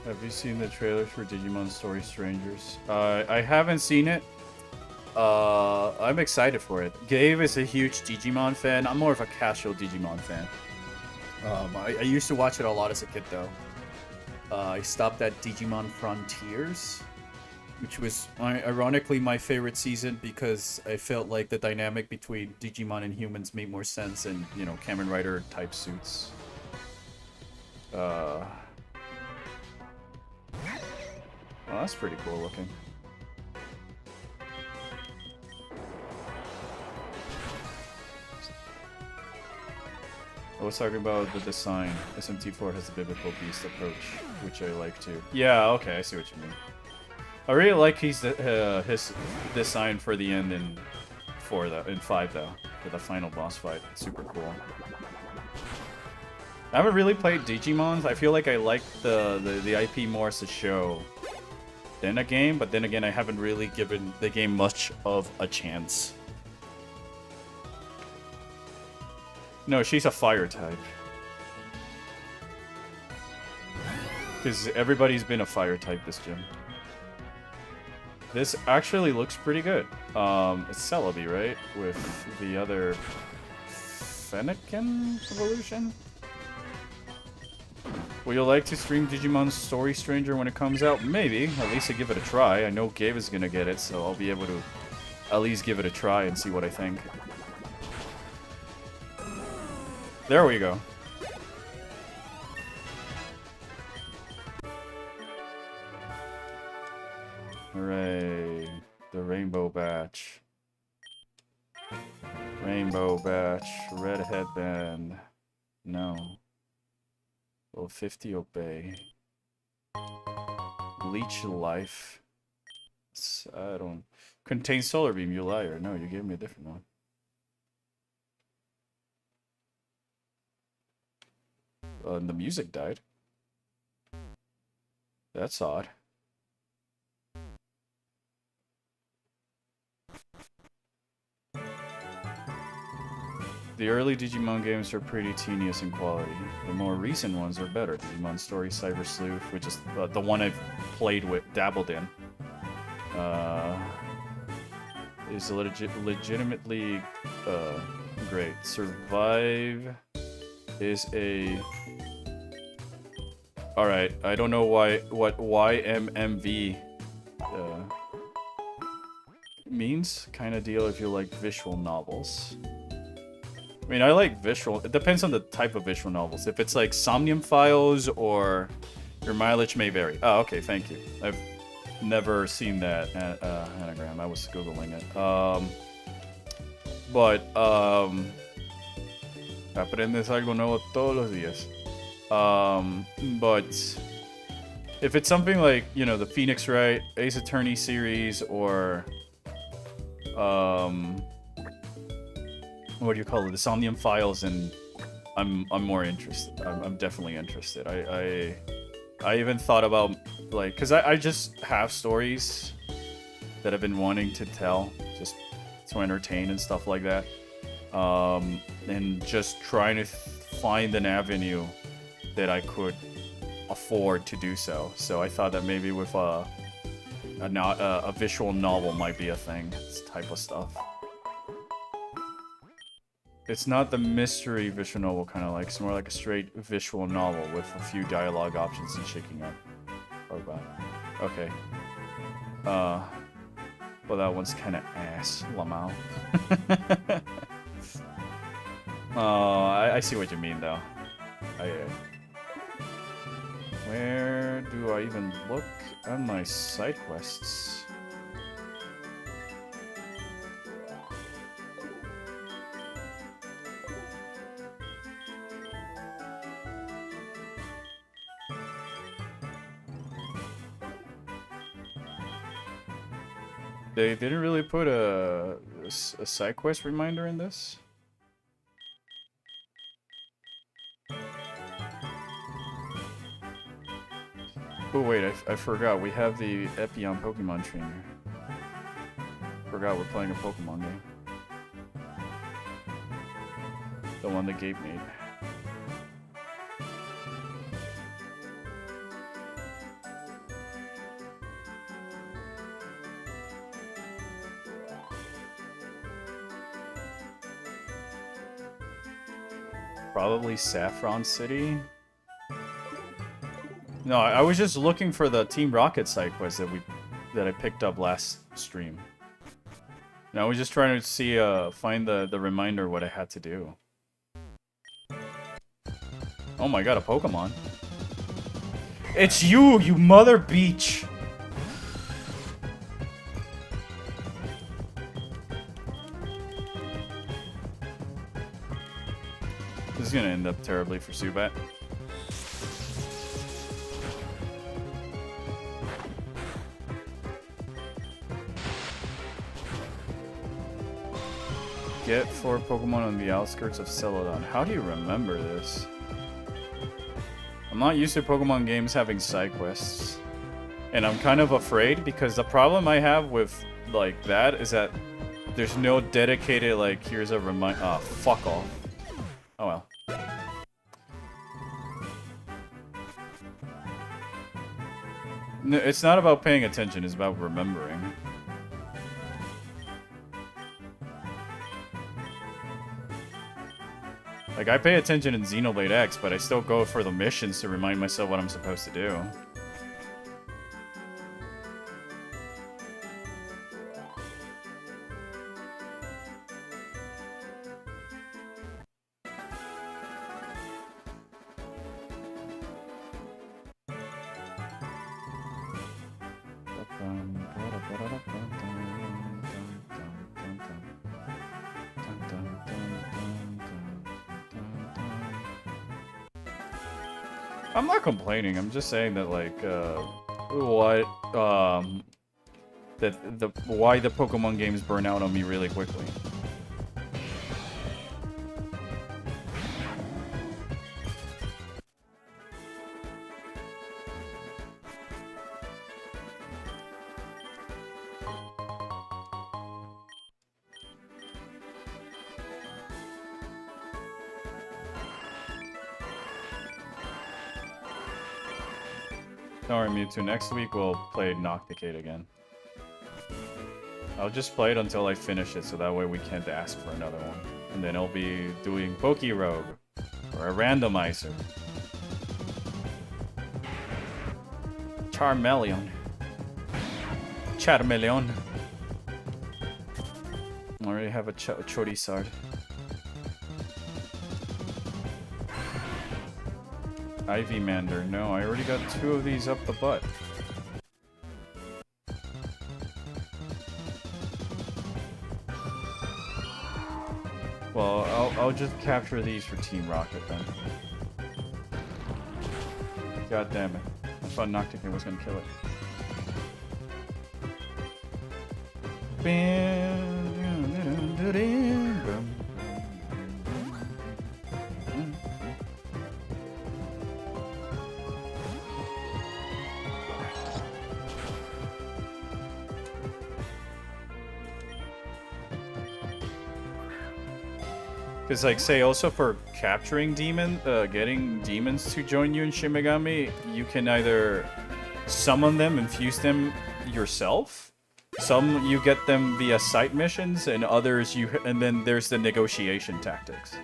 Have you seen the trailers for Digimon Story Strangers? I haven't seen it. I'm excited for it. Gabe is a huge Digimon fan. I'm more of a casual Digimon fan. I used to watch it a lot as a kid, though. I stopped at Digimon Frontiers, which was ironically my favorite season because I felt like the dynamic between Digimon and humans made more sense in, you know, Kamen Rider type suits. Well, that's pretty cool looking. I was talking about the design. SMT4 has a biblical beast approach, which I like too. Yeah, okay, I see what you mean. I really like his design for the end in 5 though, for the final boss fight. It's super cool. I haven't really played Digimon. I feel like I like the IP more as a show than a game, but then again, I haven't really given the game much of a chance. No, she's a fire type. Because everybody's been a fire type this gym. This actually looks pretty good. It's Celebi, right? With the other Fennekin evolution? Will you like to stream Digimon Story Stranger when it comes out? Maybe. At least I give it a try. I know Gabe is gonna get it, so I'll be able to at least give it a try and see what I think. There we go. Hooray. The Rainbow Batch. Rainbow Batch. Red Headband. No. Level 50 Obey. Leech Life. I don't... Contain Solar Beam, you liar. No, you gave me a different one. And the music died. That's odd. The early Digimon games are pretty tedious in quality. The more recent ones are better. Digimon Story Cyber Sleuth, which is the one I've played with, dabbled in, is legitimately great. Survive is a... Alright, I don't know what YMMV means. Kind of deal if you like visual novels. I mean, I like visual. It depends on the type of visual novels. If it's like Somnium Files or your mileage may vary. Oh, okay, thank you. I've never seen that anagram. I was Googling it. Aprendes algo nuevo todos los días. But if it's something like, you know, the Phoenix Wright Ace Attorney series or what do you call it, the Somnium Files, and I'm more interested. I'm definitely interested. I even thought about, like, because I just have stories that I've been wanting to tell, just to entertain and stuff like that, and just trying to find an avenue that I could afford to do so. So I thought that maybe with a visual novel might be a thing, this type of stuff. It's not the mystery visual novel kind of like, it's more like a straight visual novel with a few dialogue options and shaking up. Or bad. Okay. Well, that one's kind of ass, Lamau. Oh, I see what you mean, though. Where do I even look on my side quests? They didn't really put a side quest reminder in this. Oh wait, I forgot. We have the Epion Pokemon trainer. Forgot we're playing a Pokemon game. The one that Gabe made. Probably Saffron City. No, I was just looking for the Team Rocket side quest that I picked up last stream. And I was just trying to see find the reminder what I had to do. Oh my god, a Pokemon. It's you mother beach! This is gonna end up terribly for Zubat. Get 4 Pokemon on the outskirts of Celadon. How do you remember this? I'm not used to Pokemon games having side quests. And I'm kind of afraid because the problem I have with like that is that there's no dedicated like here's a remind. Ah, fuck off. Oh well. No, it's not about paying attention, it's about remembering. Like, I pay attention in Xenoblade X, but I still go for the missions to remind myself what I'm supposed to do. I'm not complaining. I'm just saying that like why the Pokemon games burn out on me really quickly. Don't worry, Mewtwo. Next week we'll play Nocticade again. I'll just play it until I finish it, so that way we can't ask for another one. And then I'll be doing Pokerogue, or a randomizer. Charmeleon. Charmeleon. I already have a Charizard. Ivymander. No, I already got 2 of these up the butt. Well, I'll just capture these for Team Rocket then. God damn it. I thought Nocticade was gonna kill it. Because, like, say, also for capturing getting demons to join you in Shin Megami, you can either summon them, infuse them yourself. Some you get them via side missions, and others and then there's the negotiation tactics.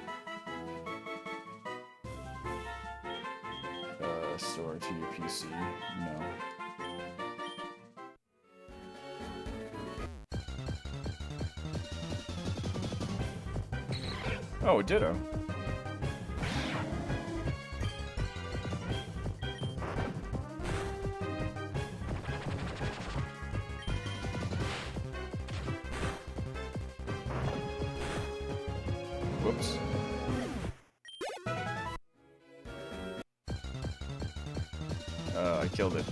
Store to your PC. No. Oh, ditto. Whoops. I killed it.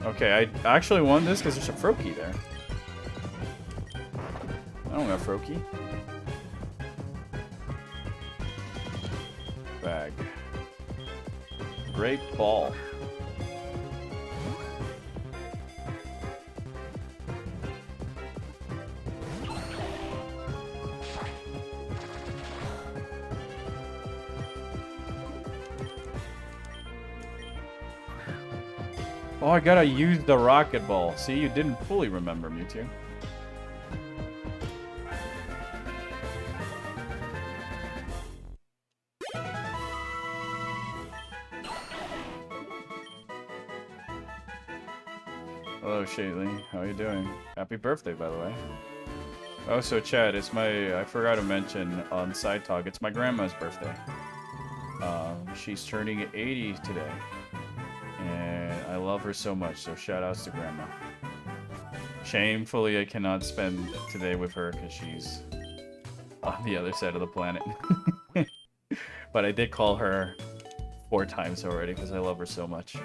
Okay, I actually won this because there's a Froakie there. I don't got Froakie. Bag. Great ball. Oh, I gotta use the rocket ball. See, you didn't fully remember Mewtwo. Shaylee. How you doing? Happy birthday, by the way. Oh, so Chad, it's I forgot to mention on Side Talk, it's my grandma's birthday. She's turning 80 today. And I love her so much, so shout outs to Grandma. Shamefully, I cannot spend today with her because she's on the other side of the planet. But I did call her 4 times already because I love her so much.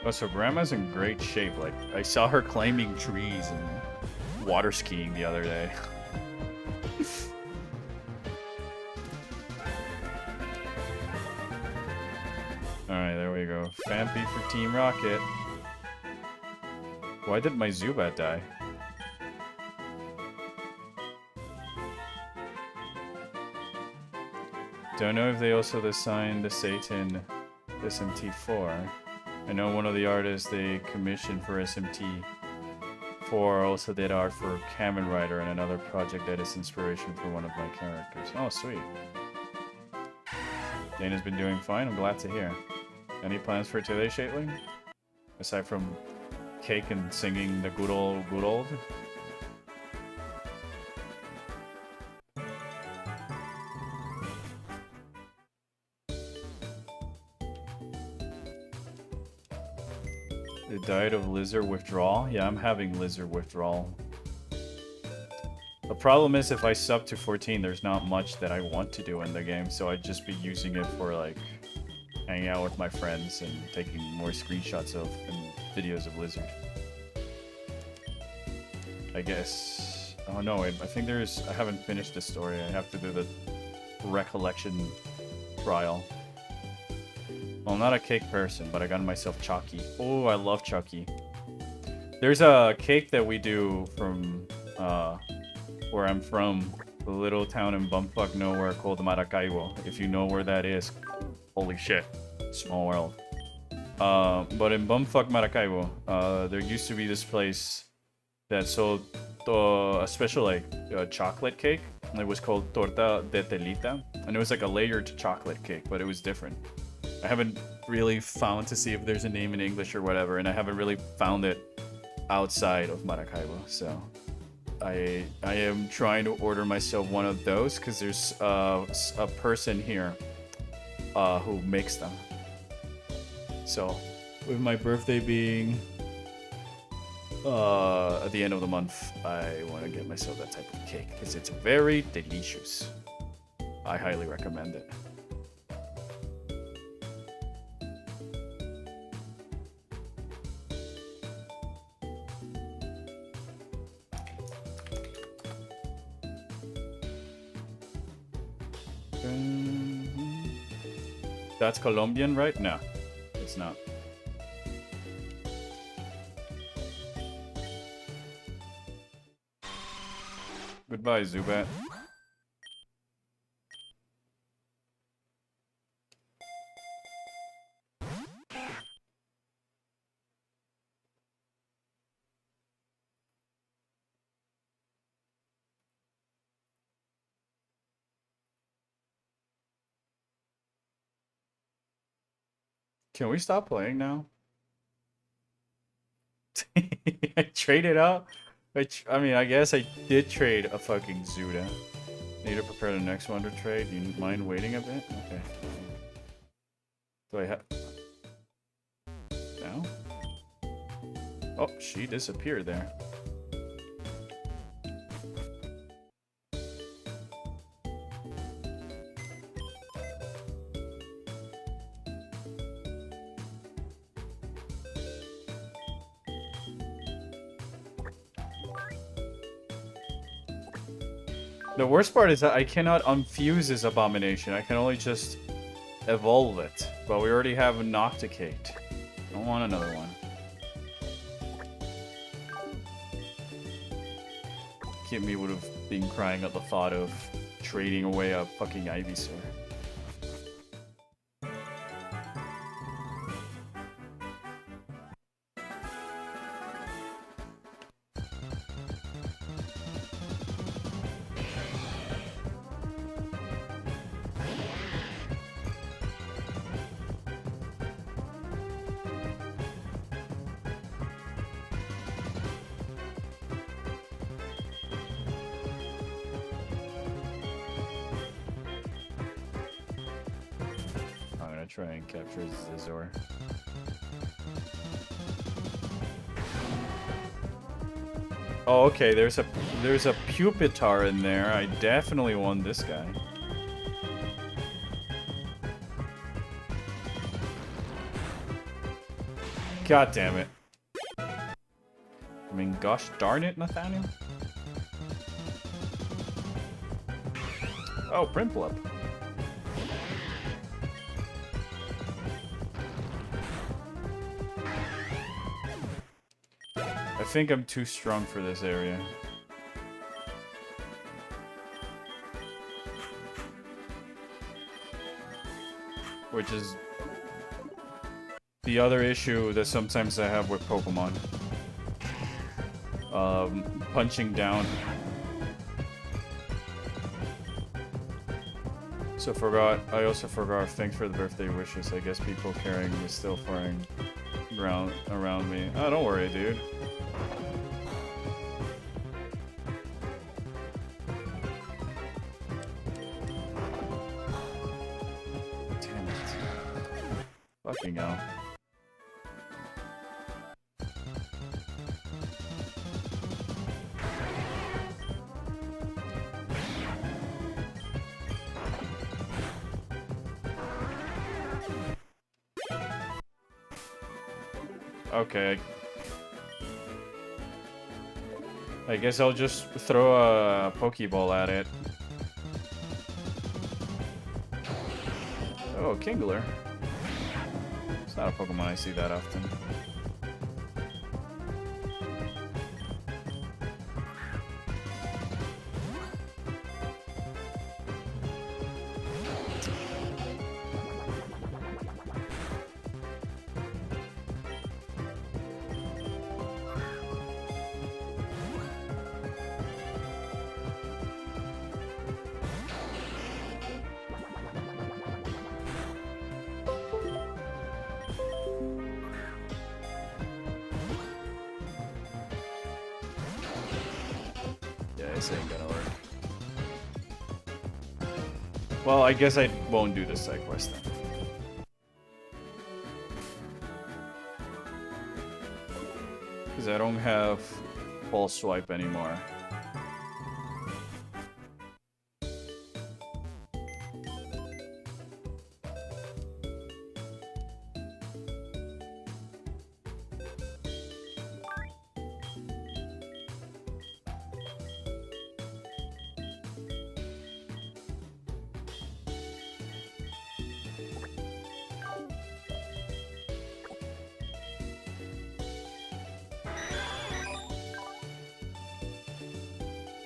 Oh, so Grandma's in great shape. Like, I saw her climbing trees and water skiing the other day. Alright, there we go. Fampy for Team Rocket. Why did my Zubat die? Don't know if they also assigned the Satan SMT4. I know one of the artists they commissioned for SMT4 also did art for Kamen Rider and another project that is inspiration for one of my characters. Oh, sweet. Dana's been doing fine, I'm glad to hear. Any plans for today, Shaitling? Aside from cake and singing the good old? The diet of lizard withdrawal? Yeah, I'm having lizard withdrawal. The problem is if I sub to 14, there's not much that I want to do in the game, so I'd just be using it for like hanging out with my friends and taking more screenshots of and videos of lizard. I guess. Oh no, I think I haven't finished the story. I have to do the recollection trial. Well, I'm not a cake person, but I got myself Chucky. Oh, I love Chucky. There's a cake that we do from where I'm from, a little town in bumfuck nowhere called Maracaibo. If you know where that is, holy shit, small world. But in bumfuck Maracaibo, there used to be this place that sold a special like chocolate cake. It was called torta de telita, and it was like a layered chocolate cake, but it was different. I haven't really found to see if there's a name in English or whatever, and I haven't really found it outside of Maracaibo, so I am trying to order myself one of those because there's a person here who makes them. So with my birthday being at the end of the month, I want to get myself that type of cake because it's very delicious. I highly recommend it. That's Colombian, right? No, it's not. Goodbye, Zubat. Can we stop playing now? I traded out. I mean, I guess I did trade a fucking Zuda. Need to prepare the next one to trade. Do you mind waiting a bit? Okay. Do I have... Now? Oh, she disappeared there. The worst part is that I cannot unfuse this abomination. I can only just evolve it. But we already have a Nocticate. I don't want another one. Kimmy would have been crying at the thought of trading away a fucking Ivysaur. Try and capture Zizor. Oh, okay. There's a Pupitar in there. I definitely want this guy. God damn it! I mean, gosh darn it, Nathaniel. Oh, Prinplup. I think I'm too strong for this area. Which is the other issue that sometimes I have with Pokemon. Punching down. So I also forgot, thanks for the birthday wishes. I guess people carrying me still flying around me. Oh, don't worry, dude. Fucking hell. Okay. I guess I'll just throw a Pokeball at it. Oh, Kingler. It's not a Pokemon I see that often. This ain't gonna work. Well, I guess I won't do this side quest then. Because I don't have Pulse Swipe anymore.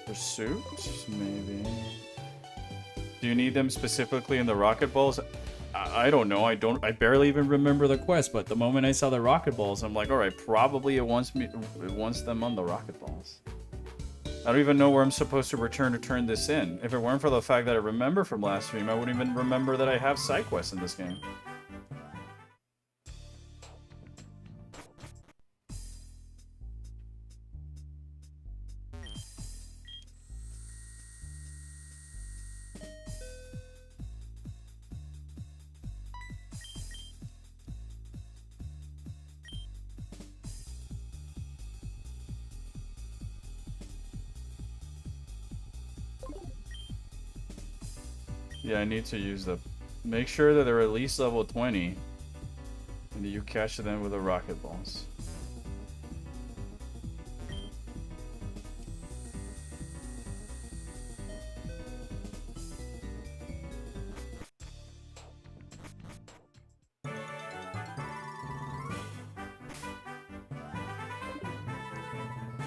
Pursuit? Maybe. Do you need them specifically in the Rocket Balls? I don't know. I barely even remember the quest, but the moment I saw the Rocket Balls, I'm like, alright, probably it wants them on the Rocket Balls. I don't even know where I'm supposed to return to turn this in. If it weren't for the fact that I remember from last stream, I wouldn't even remember that I have side quests in this game. Yeah, I need to use the... Make sure that they're at least level 20. And you catch them with the Rocket Balls.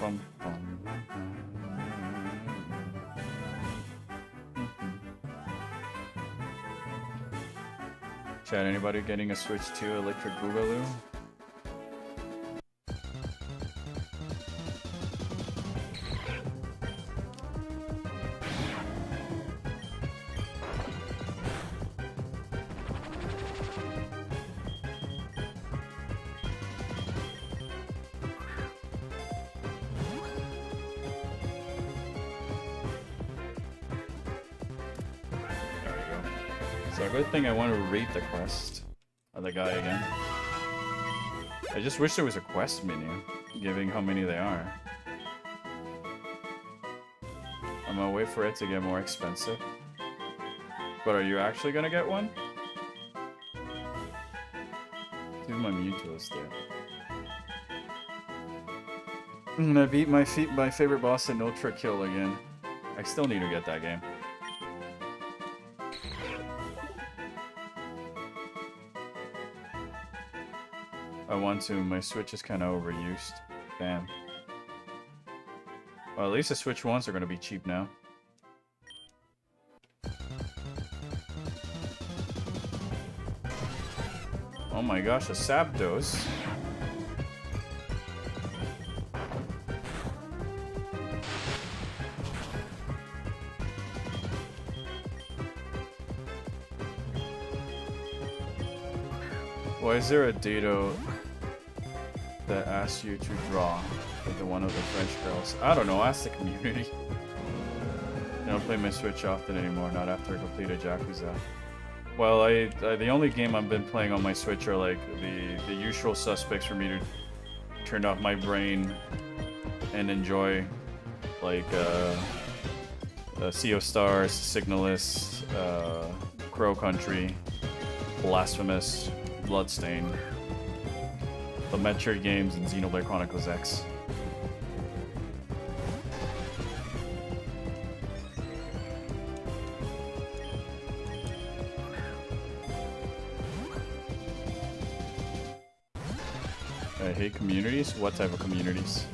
Bum, bum. Chat, anybody getting a Switch 2 Electric Boogaloo? So a good thing I want to read the quest of the guy again. I just wish there was a quest menu, giving how many they are. I'm gonna wait for it to get more expensive. But are you actually gonna get one? Do my Mewtwo's there. I beat my favorite boss in Ultra Kill again. I still need to get that game. I want to. My Switch is kind of overused. Damn. Well, at least the Switch ones are going to be cheap now. Oh my gosh, a Zapdos. Why is there a Dado that asks you to draw like the one of the French girls? I don't know, ask the community. I don't play my Switch often anymore, not after I completed Yakuza. Well, the only game I've been playing on my Switch are like the usual suspects for me to turn off my brain and enjoy, like Sea of Stars, Signalis, Crow Country, Blasphemous, Bloodstained, the Metroid games, and Xenoblade Chronicles X. I hate communities? What type of communities?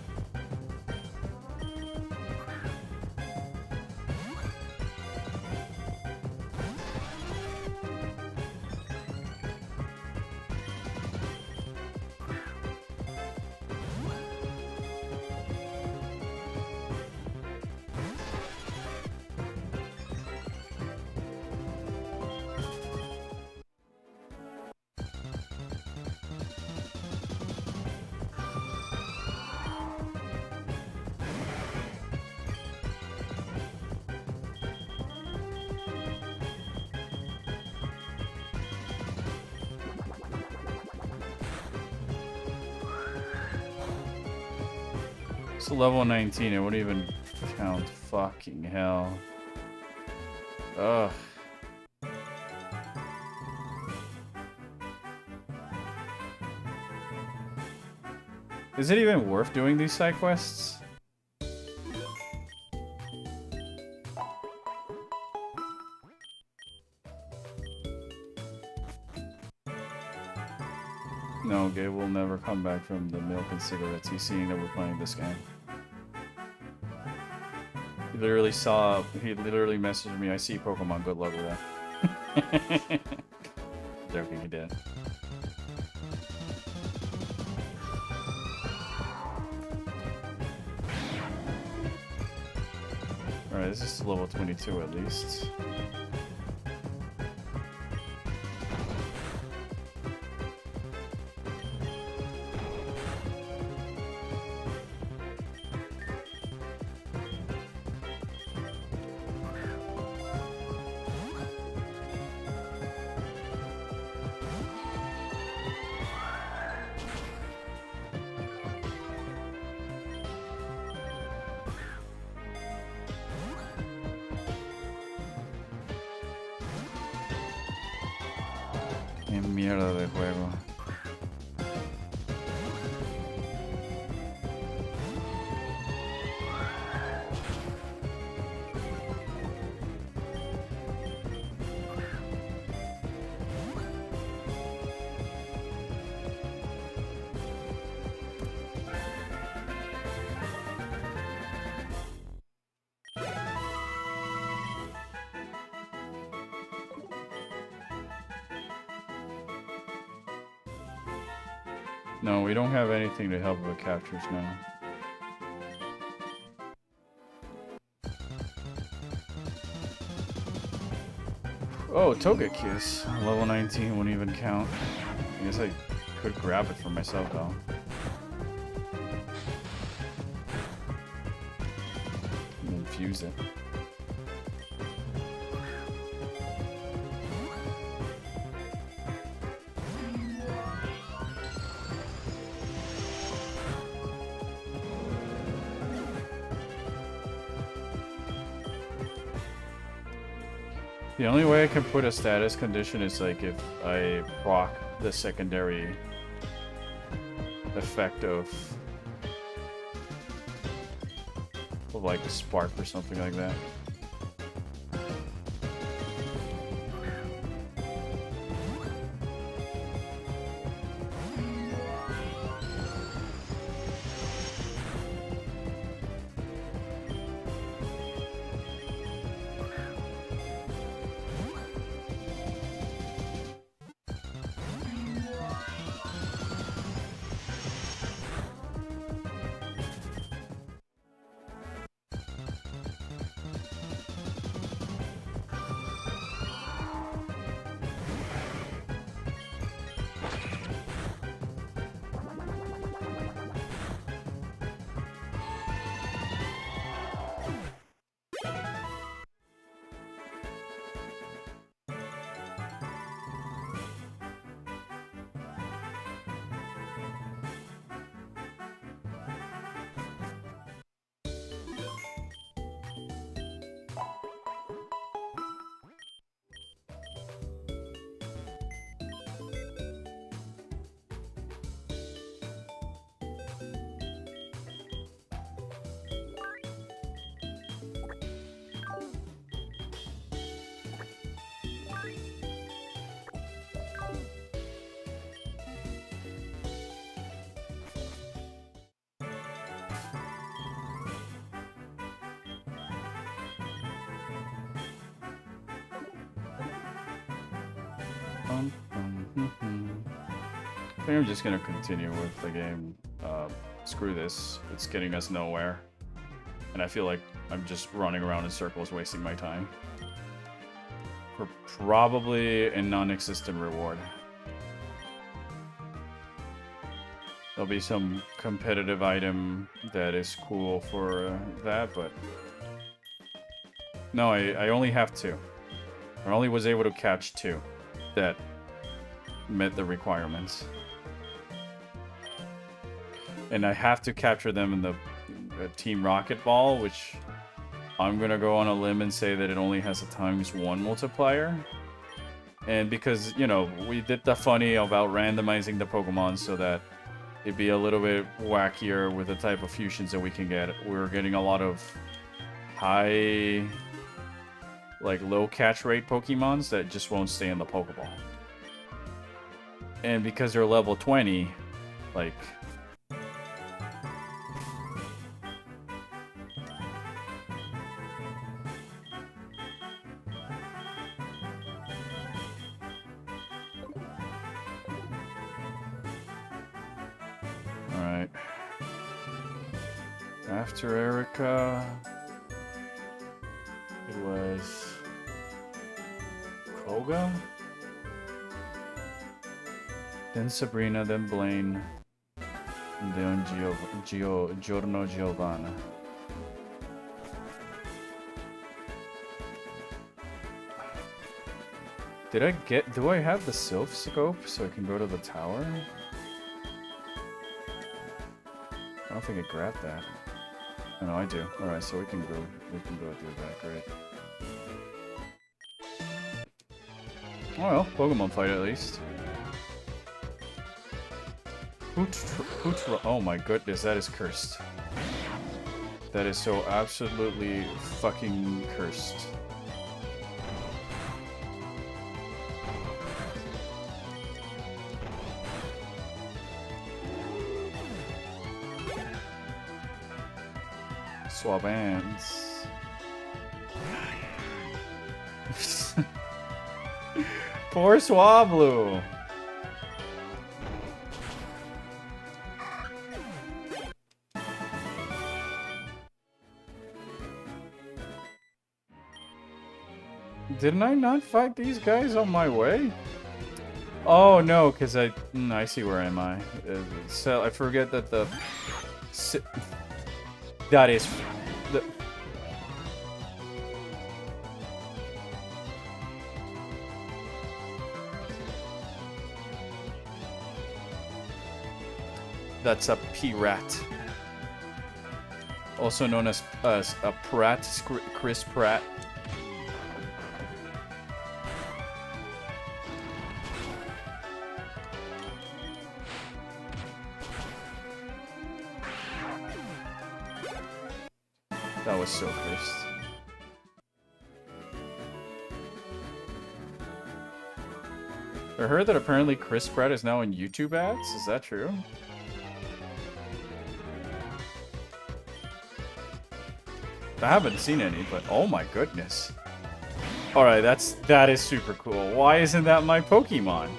It's level 19, it wouldn't even count. Fucking hell. Ugh. Is it even worth doing these side quests? No, Gabe will never come back from the milk and cigarettes. He's seeing that we're playing this game. He literally messaged me, I see Pokemon, good luck with that. Joking, he did. Alright, this is level 22 at least. Qué mierda de juego. No, we don't have anything to help with captures now. Oh, Togekiss. Level 19 wouldn't even count. I guess I could grab it for myself though. And infuse it. The only way I can put a status condition is like if I proc the secondary effect of like a spark or something like that. I think I'm just gonna continue with the game. Screw this. It's getting us nowhere. And I feel like I'm just running around in circles wasting my time. For probably a non-existent reward. There'll be some competitive item that is cool for that, but... No, I only have 2. I only was able to catch 2 that met the requirements. And I have to capture them in the Team Rocket Ball, which I'm gonna go on a limb and say that it only has a ×1 multiplier. And because, you know, we did the funny about randomizing the Pokemon so that it'd be a little bit wackier with the type of fusions that we can get. We're getting a lot of high, like low catch rate Pokemons that just won't stay in the Pokeball. And because they're level 20, like... Alright. After Erica... It was... Koga? Then Sabrina, then Blaine, and then Giorno Giovanna. Do I have the Sylph Scope so I can go to the tower? I don't think I grabbed that. Oh, no, I do. Alright, so we can go do that, great. Oh well, Pokemon fight at least. Oh my goodness, that is cursed. That is so absolutely fucking cursed. Swab hands. Poor Swablu. Didn't I not fight these guys on my way? Oh no, because I see where am I. So I forget that that is the. That's a P-Rat. Also known as a Pratt, Chris Pratt. That was so cursed. I heard that apparently Chris Pratt is now in YouTube ads. Is that true? I haven't seen any, but oh my goodness. Alright, that is super cool. Why isn't that my Pokemon?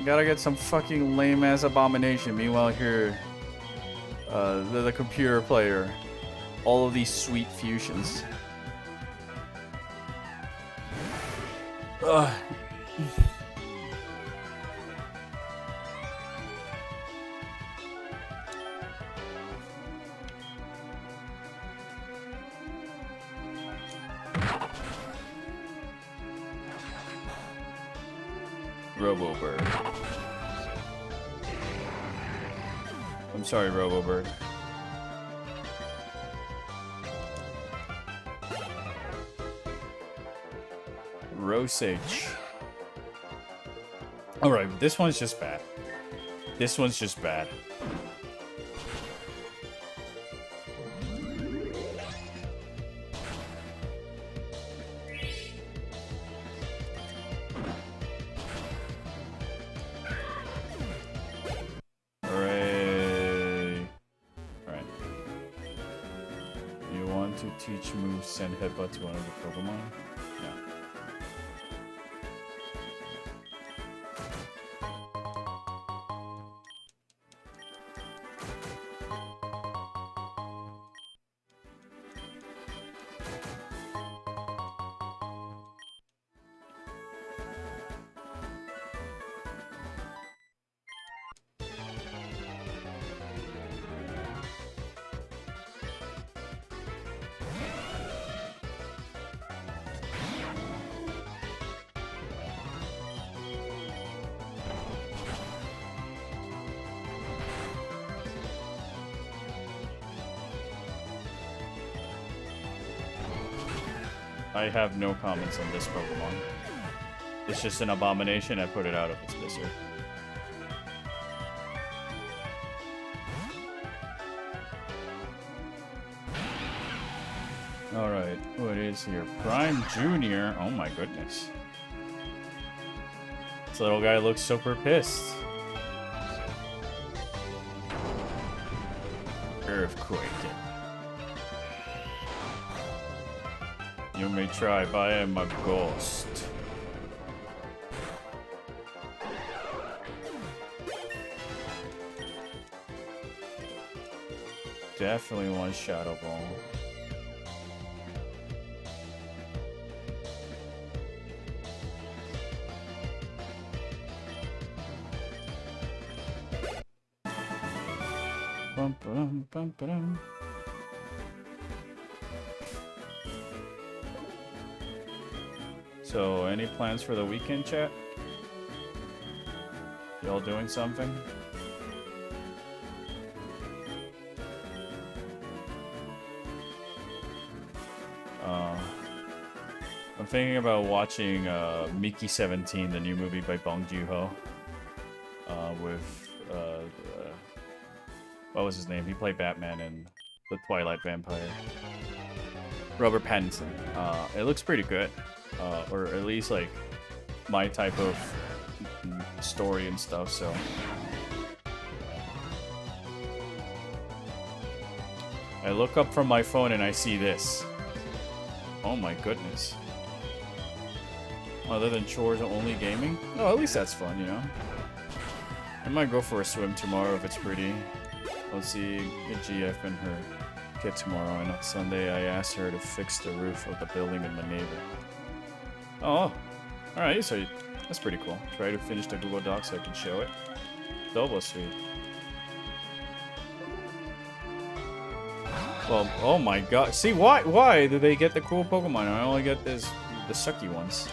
Gotta get some fucking lame-ass Abomination. Meanwhile here, the computer player. All of these sweet fusions. Ugh. Robobird. I'm sorry, Robobird. Rosage. Alright, this one's just bad. This one's just bad. Hooray. Alright. You want to teach moves, send headbutt to one of the Pokemon? No. I have no comments on this Pokemon. It's just an abomination. I put it out of its misery. Alright, what is here? Prime Junior. Oh my goodness. This little guy looks super pissed. Earthquake. You may try, but I am a ghost. Definitely want Shadow Ball. Bum, ba-dum, bum, ba-dum. So, any plans for the weekend, chat? Y'all doing something? I'm thinking about watching Mickey 17, the new movie by Bong Joon-ho. With what was his name? He played Batman in The Twilight Vampire. Robert Pattinson. It looks pretty good. Or at least like my type of story and stuff, so I look up from my phone and I see this. Oh my goodness. Other than chores, only gaming? Oh, at least that's fun, you know? I might go for a swim tomorrow if it's pretty. I'll see GF and her Rocket tomorrow, and on Sunday I asked her to fix the roof of the building in my neighbor. Oh, alright, so that's pretty cool. Try to finish the Google Doc so I can show it. Double sweet. Well, oh my god. See, why do they get the cool Pokemon? I only get the sucky ones.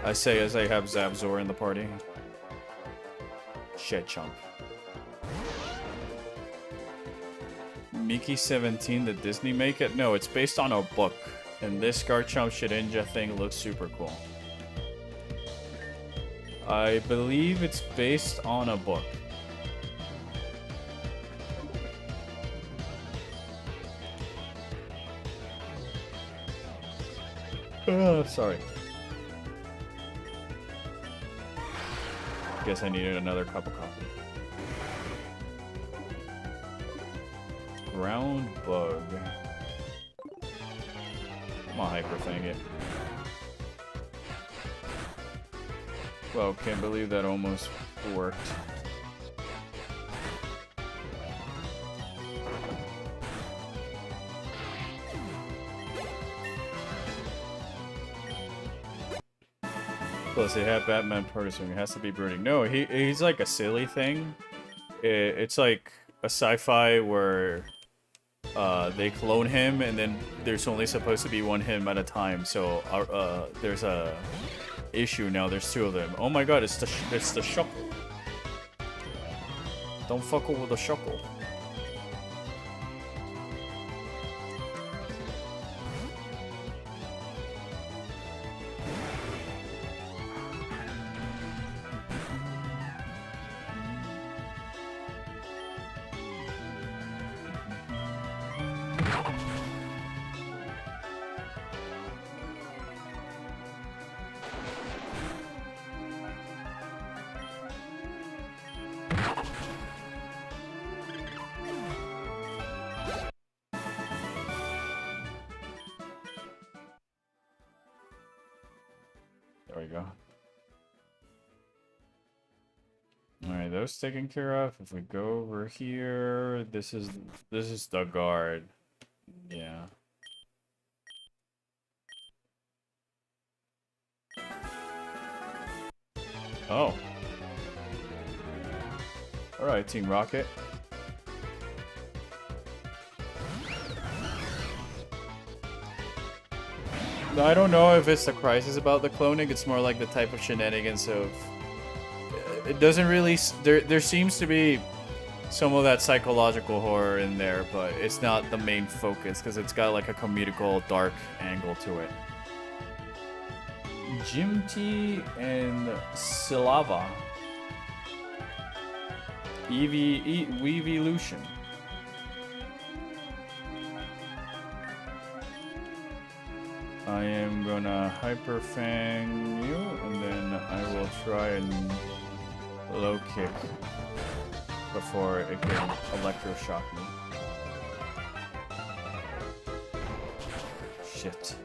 I say as I have Zabzor in the party. Shit chump. Mickey 17, the Disney make it? No, it's based on a book. And this Garchomp Shedinja thing looks super cool. I believe it's based on a book. Sorry. Guess I needed another cup of coffee. Ground bug. I'm gonna hyper thing it. Well, can't believe that almost worked. Plus, it had Batman Protosswing. It has to be brooding. No, he's like a silly thing. It's like a sci-fi where they clone him, and then there's only supposed to be one him at a time. So there's a issue now. There's two of them. Oh my god, it's the Shuckle. Don't fuck with the Shuckle. There we go. Alright, those taken care of. If we go over here, this is the guard. Yeah. Oh. Alright, Team Rocket. I don't know if it's the crisis about the cloning. It's more like the type of shenanigans of... It doesn't really... There seems to be some of that psychological horror in there, but it's not the main focus, because it's got like a comedical, dark angle to it. Jimty and Silava. Weevolution. I am gonna Hyper Fang you, and then I will try and low kick before it can electroshock me. Shit.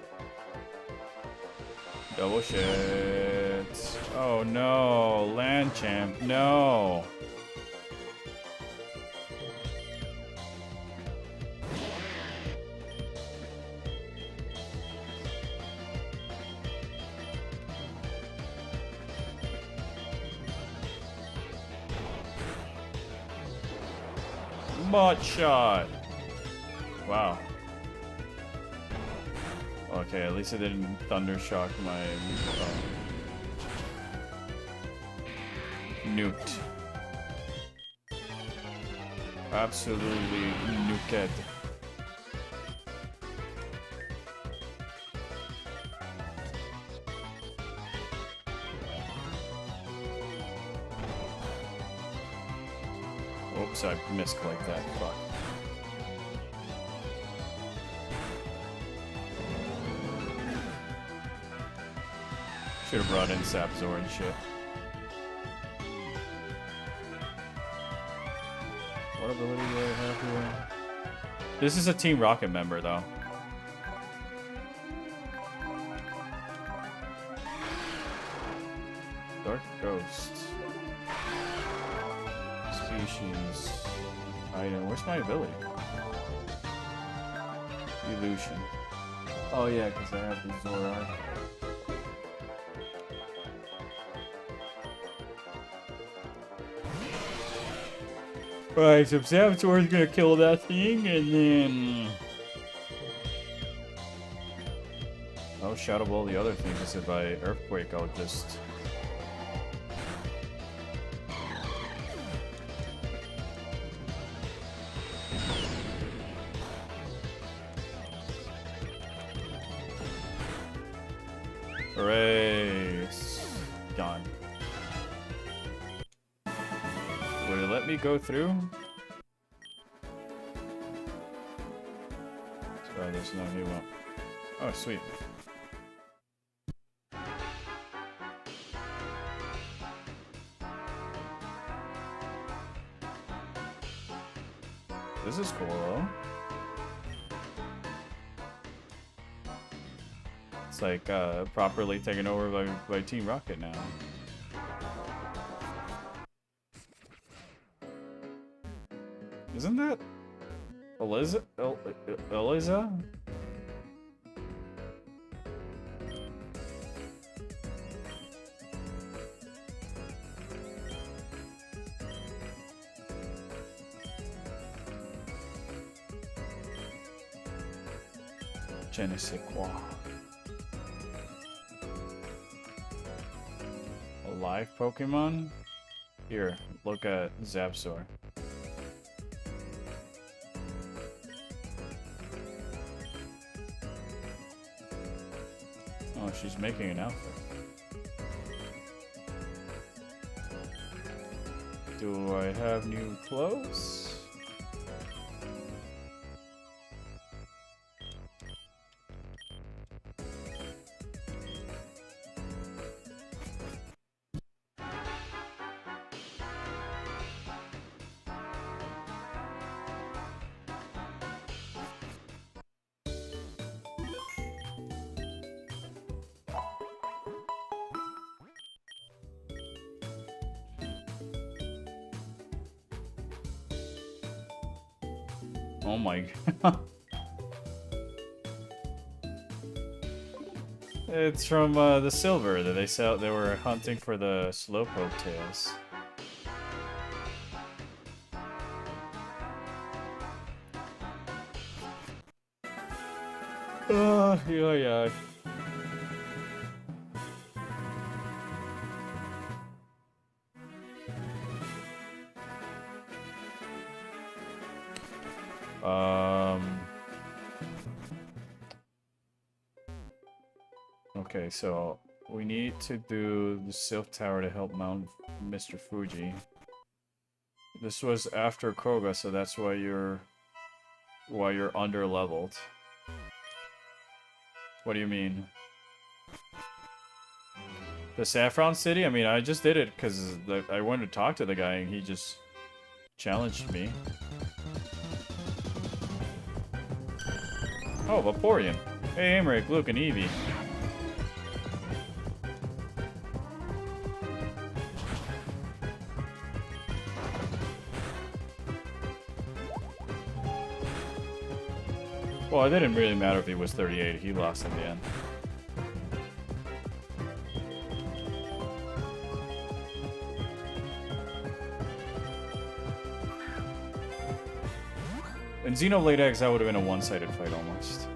Double shit. Oh no, Land Champ, no. Butt shot. Wow. Okay, at least it didn't thunder shock my nuked. Absolutely nuked. Oops, I misclicked that. Fuck. Should have brought in Sapzor and shit. What ability do I have here? This is a Team Rocket member, though. Dark Ghost. Species. Item. Where's my ability? Illusion. Oh yeah, because I have the Zora. Right, so Saboteur is gonna kill that thing, and then... Oh, Shadow Ball the other thing, because if I Earthquake, I'll just... Hooray! It's gone. Would it let me go through? So there's no new one. Oh, sweet. This is cool, though. It's like properly taken over by Team Rocket now. Isn't that Eliza? Eliza? Je ne sais quoi. A live Pokemon? Here, look at Zapsor. Oh, she's making an outfit. Do I have new clothes? Oh my god. It's from the silver that they were hunting for the Slowpoke tails. Yeah. Okay, so we need to do the Silph Tower to help mount Mr. Fuji. This was after Koga, so that's why you're under leveled. What do you mean? The Saffron City? I mean, I just did it because I wanted to talk to the guy and he just challenged me. Oh, Vaporeon. Hey, Emmerich, Luke, and Eevee. Well, it didn't really matter if he was 38. He lost in the end. In Xenoblade X, that would have been a one-sided fight almost.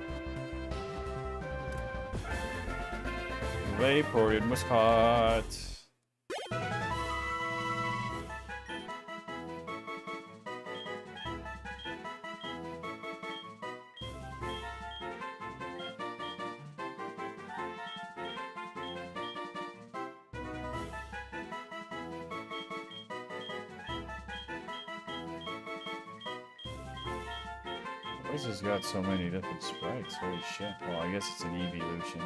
Vaporeon was caught. This has got so many different sprites, holy shit. Well, I guess it's an evolution.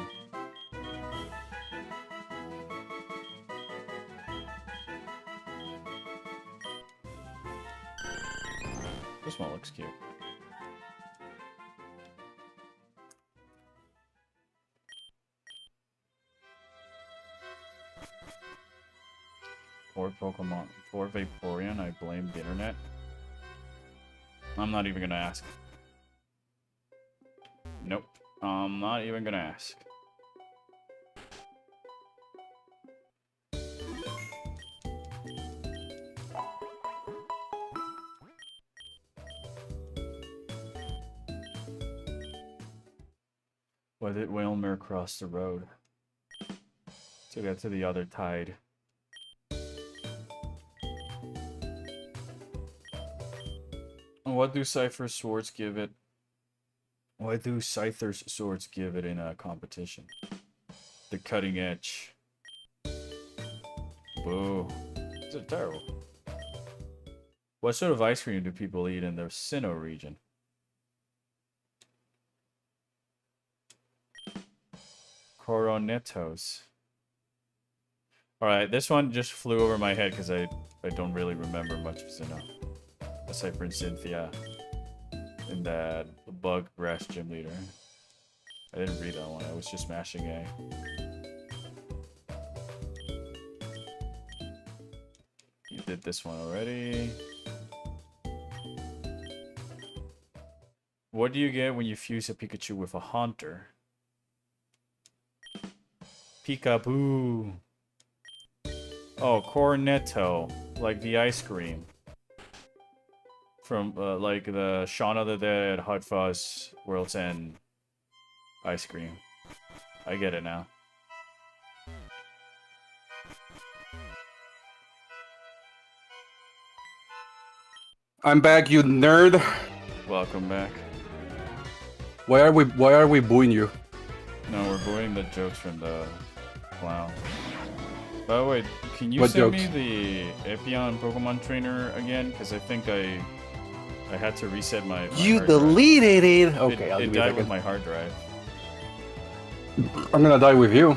This one looks cute. Poor Pokemon. Poor Vaporeon, I blame the internet. I'm not even gonna ask. Nope. I'm not even gonna ask. Why did Whalmer cross the road to get to the other tide? What do Cypher's swords give it? Why do Scyther's swords give it in a competition? The cutting edge. Boo. This is terrible. What sort of ice cream do people eat in the Sinnoh region? Coronetos. Alright, this one just flew over my head because I don't really remember much of Sinnoh. Aside from Cynthia. And that bug grass gym leader. I didn't read that one, I was just mashing A. You did this one already. What do you get when you fuse a Pikachu with a Haunter? Peekaboo. Oh, Cornetto. Like the ice cream. From, like the Shaun of the Dead, Hot Fuzz, World's End ice cream. I get it now. I'm back, you nerd. Welcome back. Why are we booing you? No, we're booing the jokes from the clown. By the way, can you What send jokes? me the Epion Pokemon Trainer again? Because I think I had to reset my You hard drive. deleted it. Okay, I'll it give you a died with second. my hard drive. I'm gonna die with you.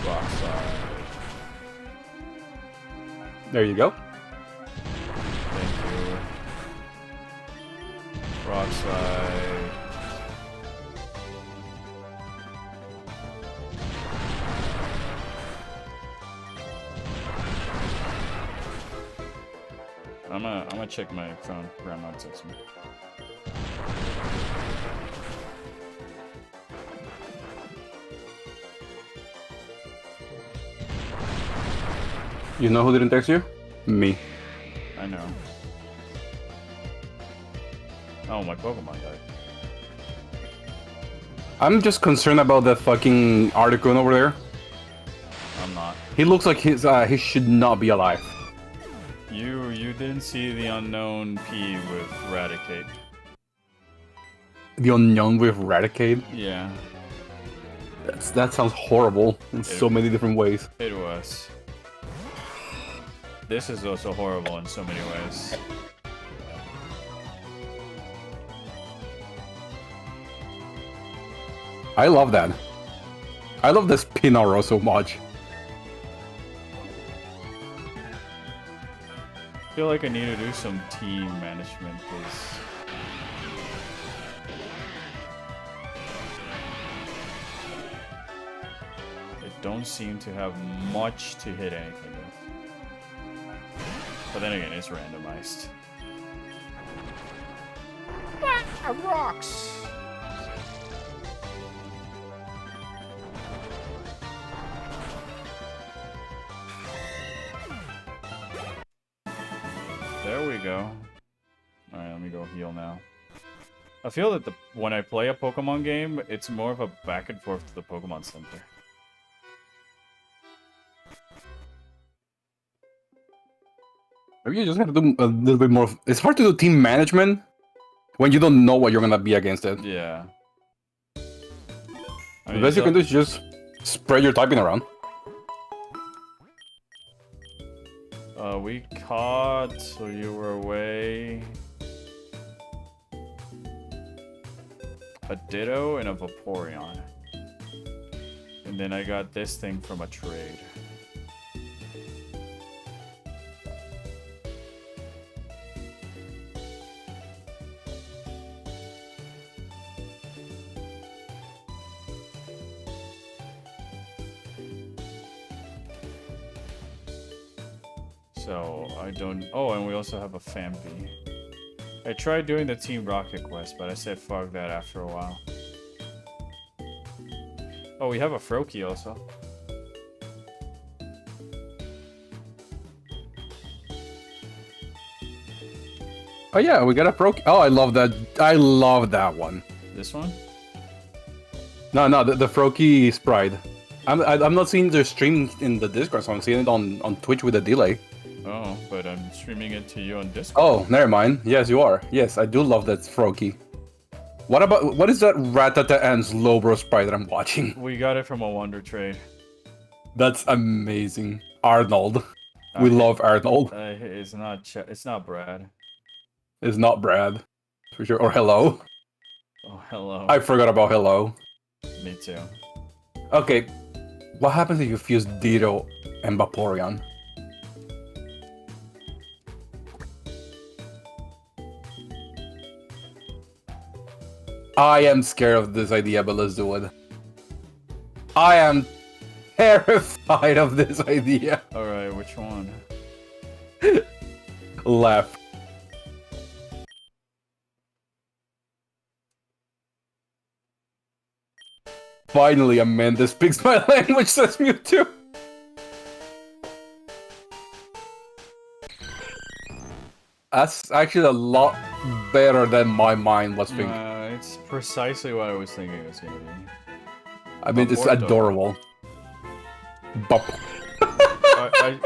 Rockside. There you go. Thank you. Rockside. I'm gonna check my phone. Grandma texted me. You know who didn't text you? Me. I know. Oh, my Pokemon died. I'm just concerned about that fucking Articuno over there. I'm not. He looks like he should not be alive. You didn't see the unknown P with Raticate. The unknown with Raticate. Yeah, That sounds horrible in so many different ways. it was. This is also horrible in so many ways. I love that. I love this Pinaro so much. I feel like I need to do some team management because I don't seem to have much to hit anything with. But then again, it's randomized. Rocks! There we go. Alright, let me go heal now. I feel that when I play a Pokemon game, it's more of a back and forth to the Pokemon Center. Maybe you just have to do a little bit more. It's hard to do team management when you don't know what you're gonna be against it. Yeah. The best you can do is just spread your typing around. We caught, so you were away. A Ditto and a Vaporeon. And then I got this thing from a trade. So I don't. Oh, and we also have a Fampi. I tried doing the Team Rocket quest, but I said fuck that after a while. Oh, we have a Froakie also. Oh yeah, we got a Froakie. Oh, I love that. I love that one. This one? No, the Froakie sprite. I'm not seeing the stream in the Discord, so I'm seeing it on Twitch with a delay. Oh, but I'm streaming it to you on Discord. Oh, never mind. Yes, you are. Yes, I do love that Froakie. What is that Rattata and Slowbro sprite that I'm watching? We got it from a Wonder Trade. That's amazing. Arnold. We love Arnold. It's not Brad. It's not Brad. For sure. Or Hello. Oh, hello. I forgot about Hello. Me too. Okay. What happens if you fuse Ditto and Vaporeon? I am scared of this idea, but let's do it. I am terrified of this idea. Alright, which one? Left. Finally, a man that speaks my language, says Mewtwo. That's actually a lot better than my mind was thinking. It's precisely what I was thinking it was gonna be. I mean, it's Aborto. adorable. Bop.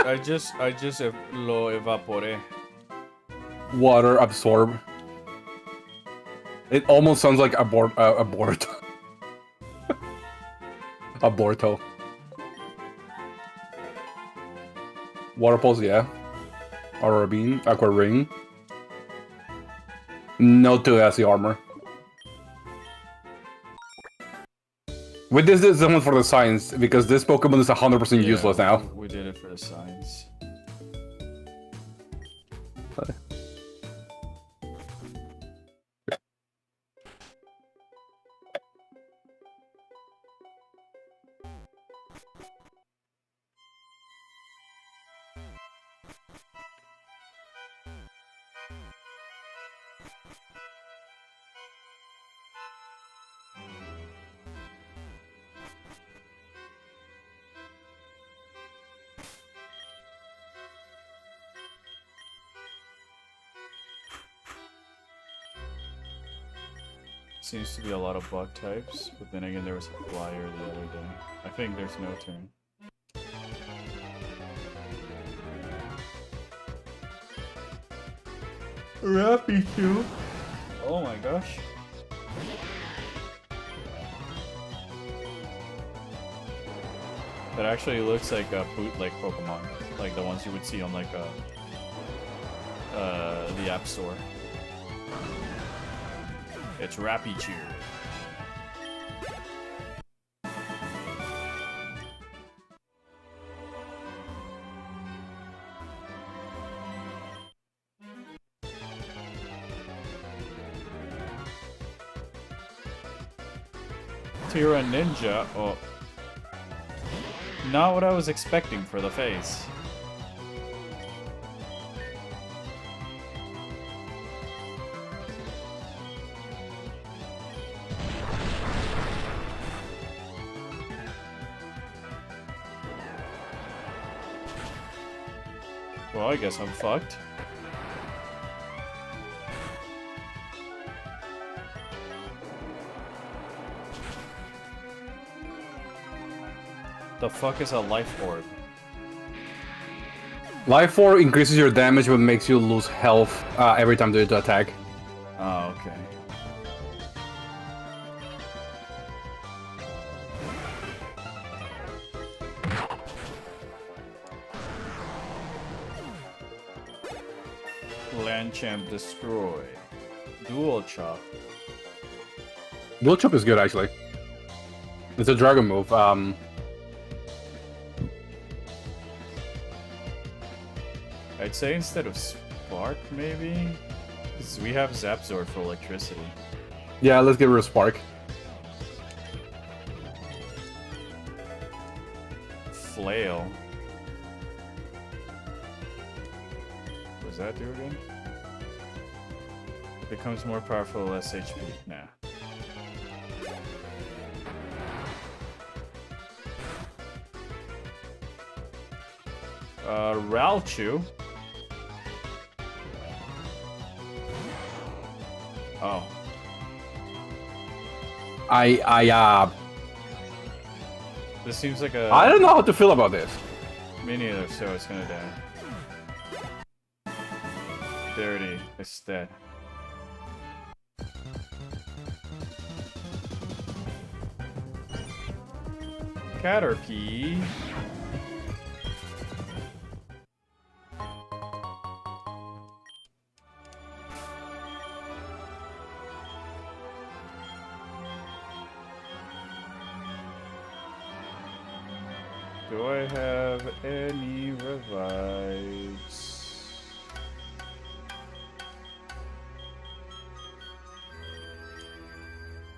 I just lo evaporé. Water absorb. It almost sounds like abort. Aborto. Water pulse, yeah. Aurora beam, aqua ring. No 2 has the armor. With this is someone for the science, because this Pokemon is 100% useless now. We did it for the science. Seems to be a lot of bug types, but then again there was a flyer the other day. I think there's no turn. Rapichu! Oh my gosh. That actually looks like a bootleg Pokemon, like the ones you would see on like the App Store. It's Rapichu. Tira Ninja. Oh. Not what I was expecting for the face. Well, I guess I'm fucked. The fuck is a life orb? Life Orb increases your damage but makes you lose health every time you do attack. Oh, okay. Landchamp destroy. Dual chop. Dual Chop is good actually. It's a dragon move. I'd say instead of Spark, maybe? Because we have Zapzord for electricity. Yeah, let's get rid of Spark. Flail. does that do again? It becomes more powerful, less HP. Nah. Ralchu. Oh. This seems like a... I don't know how to feel about this. Me neither, so it's gonna die. Dirty. It's dead. Caterpie. Do I have any revives?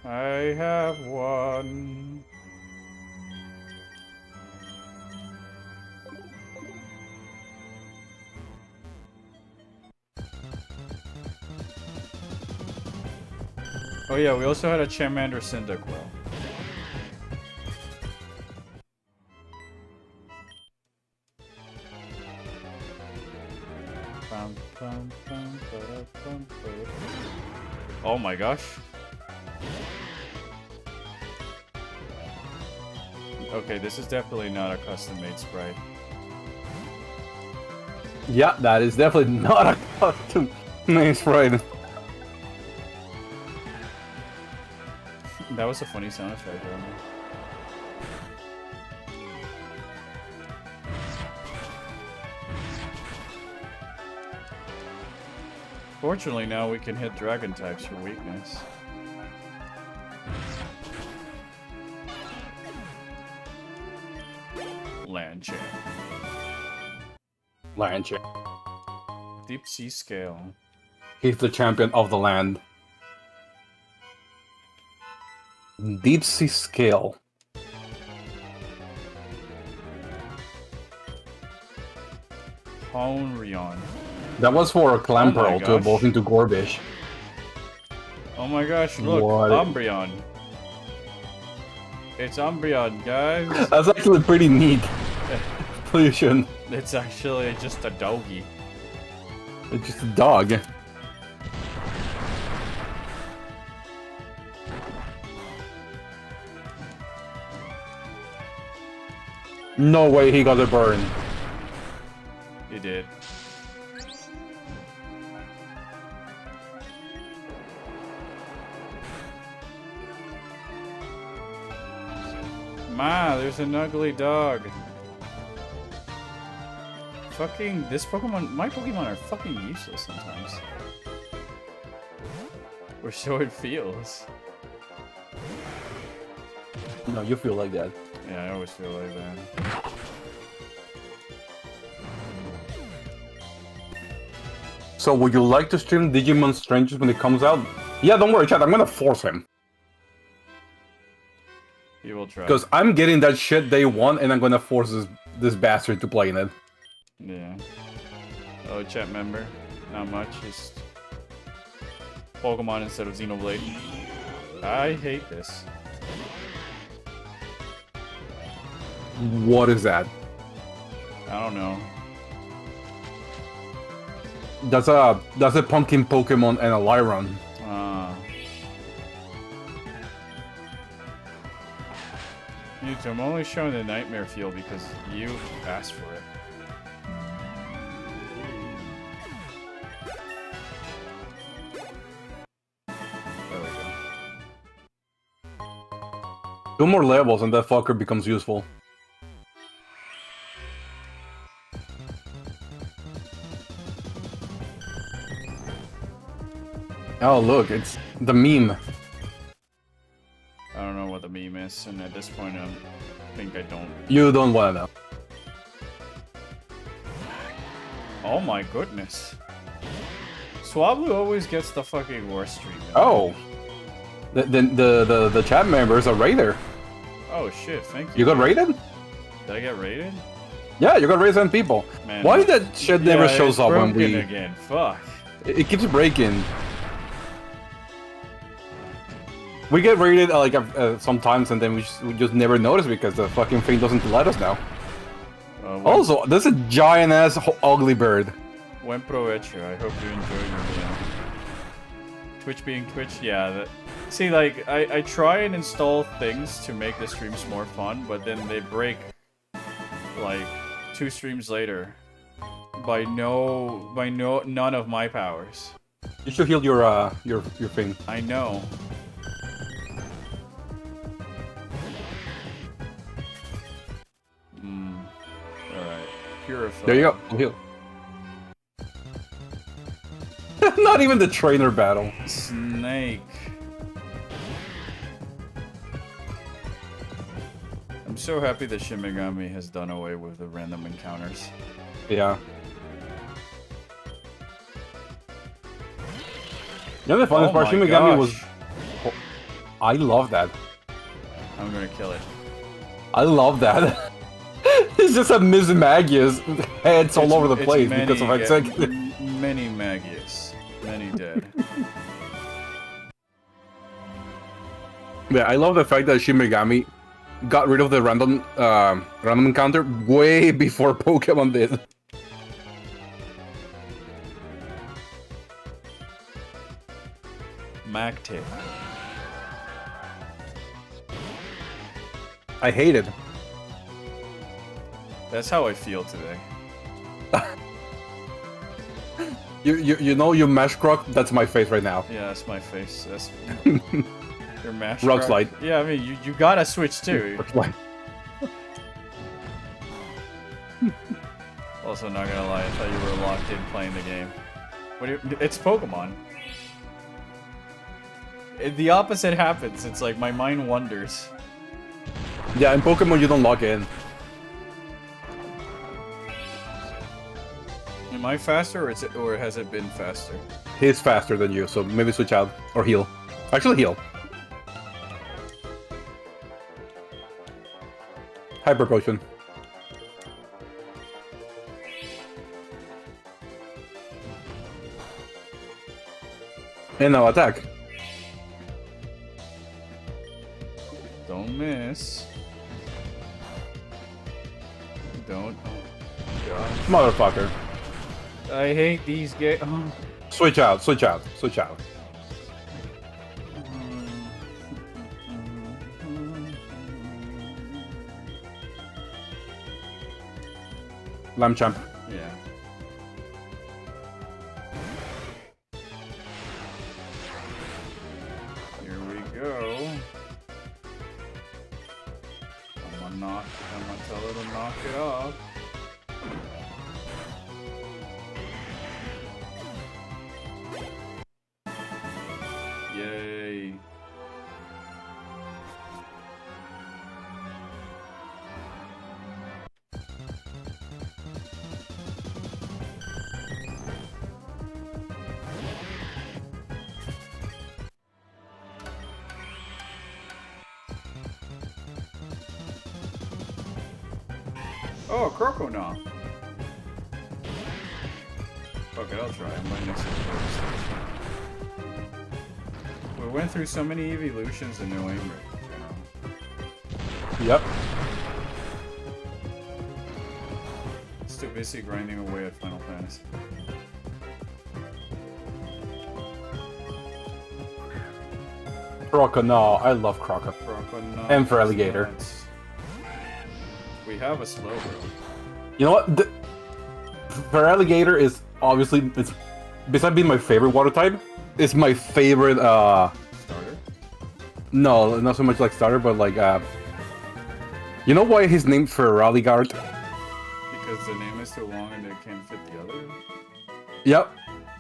I have one. Oh yeah, we also had a Charmander Cyndaquil. Oh my gosh. Okay, this is definitely not a custom-made sprite. Yeah, that is definitely not a custom name sprite. That was a funny sound effect, I don't know. Fortunately, now we can hit dragon types for weakness. Land champ. Land champ. Deep sea scale. He's the champion of the land. Deep sea scale. Honrion. That was for a Oh my Clamperl to gosh. evolve into Gorbish. Oh my gosh, look, What? Umbreon. It's Umbreon, guys. That's actually pretty neat. Pollution. It's actually just a doggy. It's just a dog. No way he got a burn. You did. Ma, there's an ugly dog. Fucking, this Pokemon, my Pokemon are fucking useless sometimes. Or so it feels. No, you feel like that. Yeah, I always feel like that. So would you like to stream Digimon Strangers when it comes out? Yeah, don't worry, chat. I'm gonna force him. You will try. Because I'm getting that shit day one, and I'm gonna force this bastard to play in it. Yeah. Oh, chat member. Not much. Just Pokemon instead of Xenoblade. I hate this. What is that? I don't know. That's a pumpkin Pokemon and a Lyron. YouTube, I'm only showing the Nightmare Field because you asked for it. There we go. 2 more levels and that fucker becomes useful. Oh look, it's the meme. I don't know what the meme is, and at this point, I think I don't. You don't wanna know. Oh my goodness. Swablu always gets the fucking worst treatment. Oh, the chat members are raider. Oh shit! Thank you. You got raided? Did I get raided? Yeah, you got resident people. Man, Why that shit never yeah, shows it's up when broken we? again. Fuck. It keeps breaking. We get raided like sometimes, and then we just never notice because the fucking thing doesn't let us know. When, Also, this is a giant ass ugly bird. Buen provecho. I hope you enjoy your meal. Twitch being Twitch, yeah. See, like, I try and install things to make the streams more fun, but then they break, like, 2 streams later. By none of my powers. You should heal your thing. I know. Alright. Purify. There you go. Heal. Not even the trainer battle. Snake. I'm so happy that Shin Megami has done away with the random encounters. Yeah. You know the funniest part? Shin Megami was. Oh, I love that. I'm gonna kill it. I love that. It's just a Miss Magius heads all over the place because of Hexagon. Many Magius. Many dead. Yeah, I love the fact that Shin Megami got rid of the random encounter way before Pokemon did. Magtip. I hate it. That's how I feel today. You know you mash croc? That's my face right now. Yeah, that's my face. That's your mash. Rock crack. slide. Yeah, I mean you gotta switch too. Also, not gonna lie, I thought you were locked in playing the game. It's Pokemon. The opposite happens. It's like my mind wanders. Yeah, in Pokemon you don't log in. Am I faster, or has it been faster? He's faster than you, so maybe switch out or heal. Actually, heal. Hyper Potion. And now attack. Don't miss. Don't. Oh, God. Motherfucker. I hate these games. Oh. Switch out, switch out, switch out. Lamchamp. Yeah. Here we go. I'm gonna tell her to knock it off. Yay. Oh, Croconaw. Fuck it, I'll try. I might next episode. We went through so many evolutions in New England. Yep. Still busy grinding away at Final Fantasy. Croconaw. I love Croconaw. Croconaw. And for alligator. We have a slow bro. You know what? Feraligatr is obviously, it's besides being my favorite water type, it's my favorite Starter? no, not so much like starter, but like you know why he's named Feraligatr? Because the name is too long and they can't fit the other? Yep.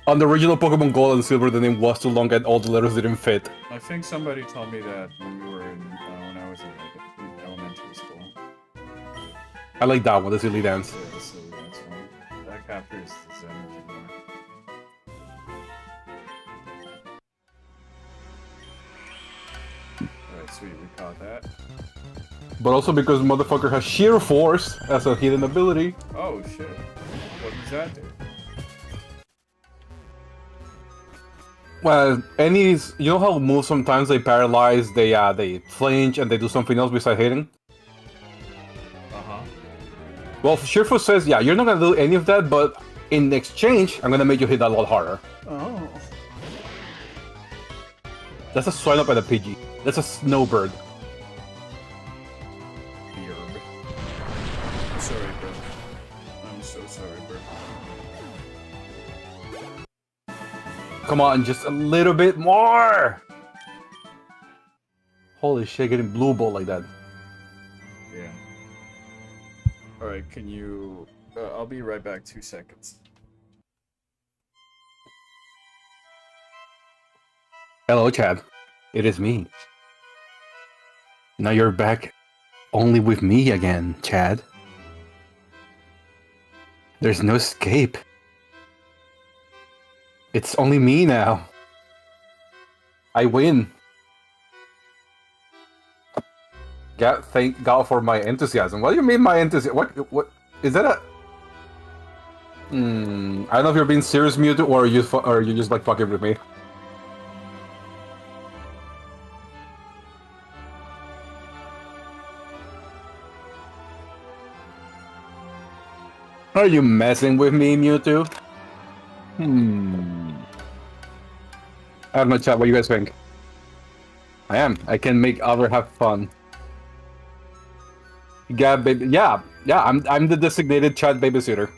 On the original Pokemon Gold and Silver, the name was too long and all the letters didn't fit. I think somebody told me that when we were in, when I was in like, elementary school. I like that one, the Silly Dance. Yeah, the silly dance one. That captures this energy more. Alright, sweet, we caught that. but also because motherfucker has sheer force as a hidden ability. Oh shit. What does that do? Well, you know how moves sometimes they paralyze, they flinch, and they do something else besides hitting? Uh-huh. Well, Sheerfoot says, yeah, you're not gonna do any of that, but in exchange, I'm gonna make you hit that a lot harder. Oh. That's a swine up at a Pidgey. That's a snowbird. Beard. Sorry, bro. I'm so sorry, bro. Come on, just a little bit more! Holy shit, getting blue ball like that. Yeah. Alright, can you... I'll be right back, 2 seconds. Hello, Chad. It is me. Now you're back only with me again, Chad. There's no escape. It's only me now. I win. God, thank God for my enthusiasm. What do you mean my enthusiasm? What is that a... I don't know if you're being serious, Mewtwo, or you just like fucking with me. Are you messing with me, Mewtwo? I don't know, chat. What do you guys think? I am. I can make Albert have fun. Yeah, baby. Yeah. I'm the designated chat babysitter.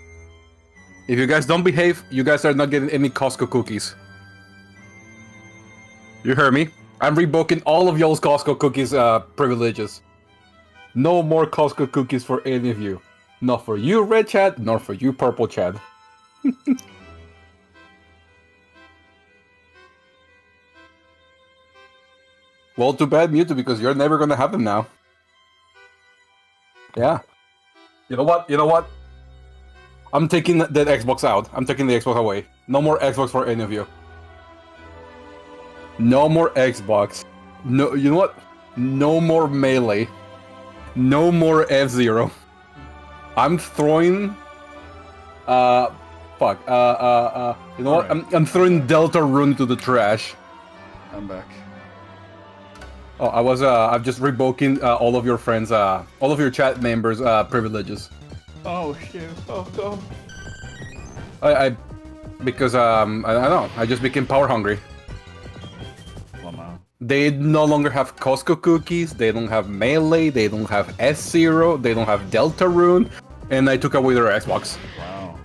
If you guys don't behave, you guys are not getting any Costco cookies. You heard me? I'm revoking all of y'all's Costco cookies privileges. No more Costco cookies for any of you. Not for you, Red Chad, nor for you, Purple Chad. Well, too bad, Mewtwo, because you're never gonna have them now. Yeah. You know what? You know what? I'm taking that Xbox out. I'm taking the Xbox away. No more Xbox for any of you. No more Xbox. No, you know what? No more Melee. No more F-Zero. I'm throwing... fuck. You know what? I'm throwing Deltarune to the trash. I'm back. Oh, I'm just revoking all of your friends, all of your chat members' privileges. Oh shit! Oh no! Because I don't know, I just became power hungry. Wow. They no longer have Costco cookies, they don't have Melee, they don't have S-Zero, they don't have Deltarune, and I took away their Xbox. Wow.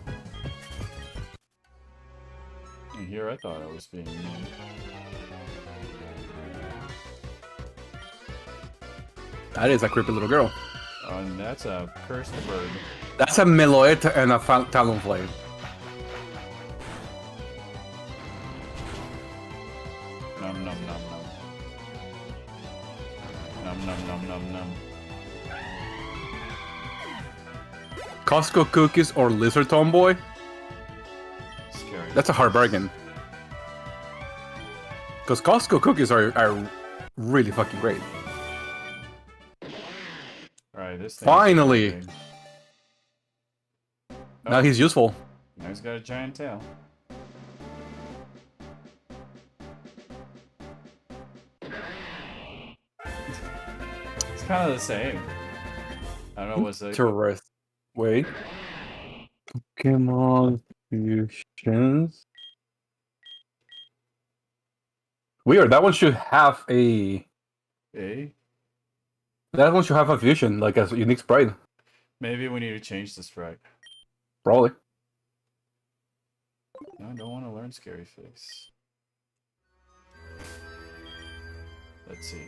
And here I thought I was being mean. That is a creepy little girl. And that's a cursed bird. That's a Meloetta and a Talonflame. Num num num num. Num num num num num. Costco cookies or Lizard Tomboy? Scary. That's a hard bargain. Because Costco cookies are really fucking great. Alright, this thing. Finally! Now he's useful. Now he's got a giant tail. It's kind of the same. I don't know what's like. Tourist. Wait. Pokemon fusions. Weird. That one should have a. Eh? That one should have a fusion, like a unique sprite. Maybe we need to change the sprite. Probably. No, I don't want to learn Scary Face. Let's see.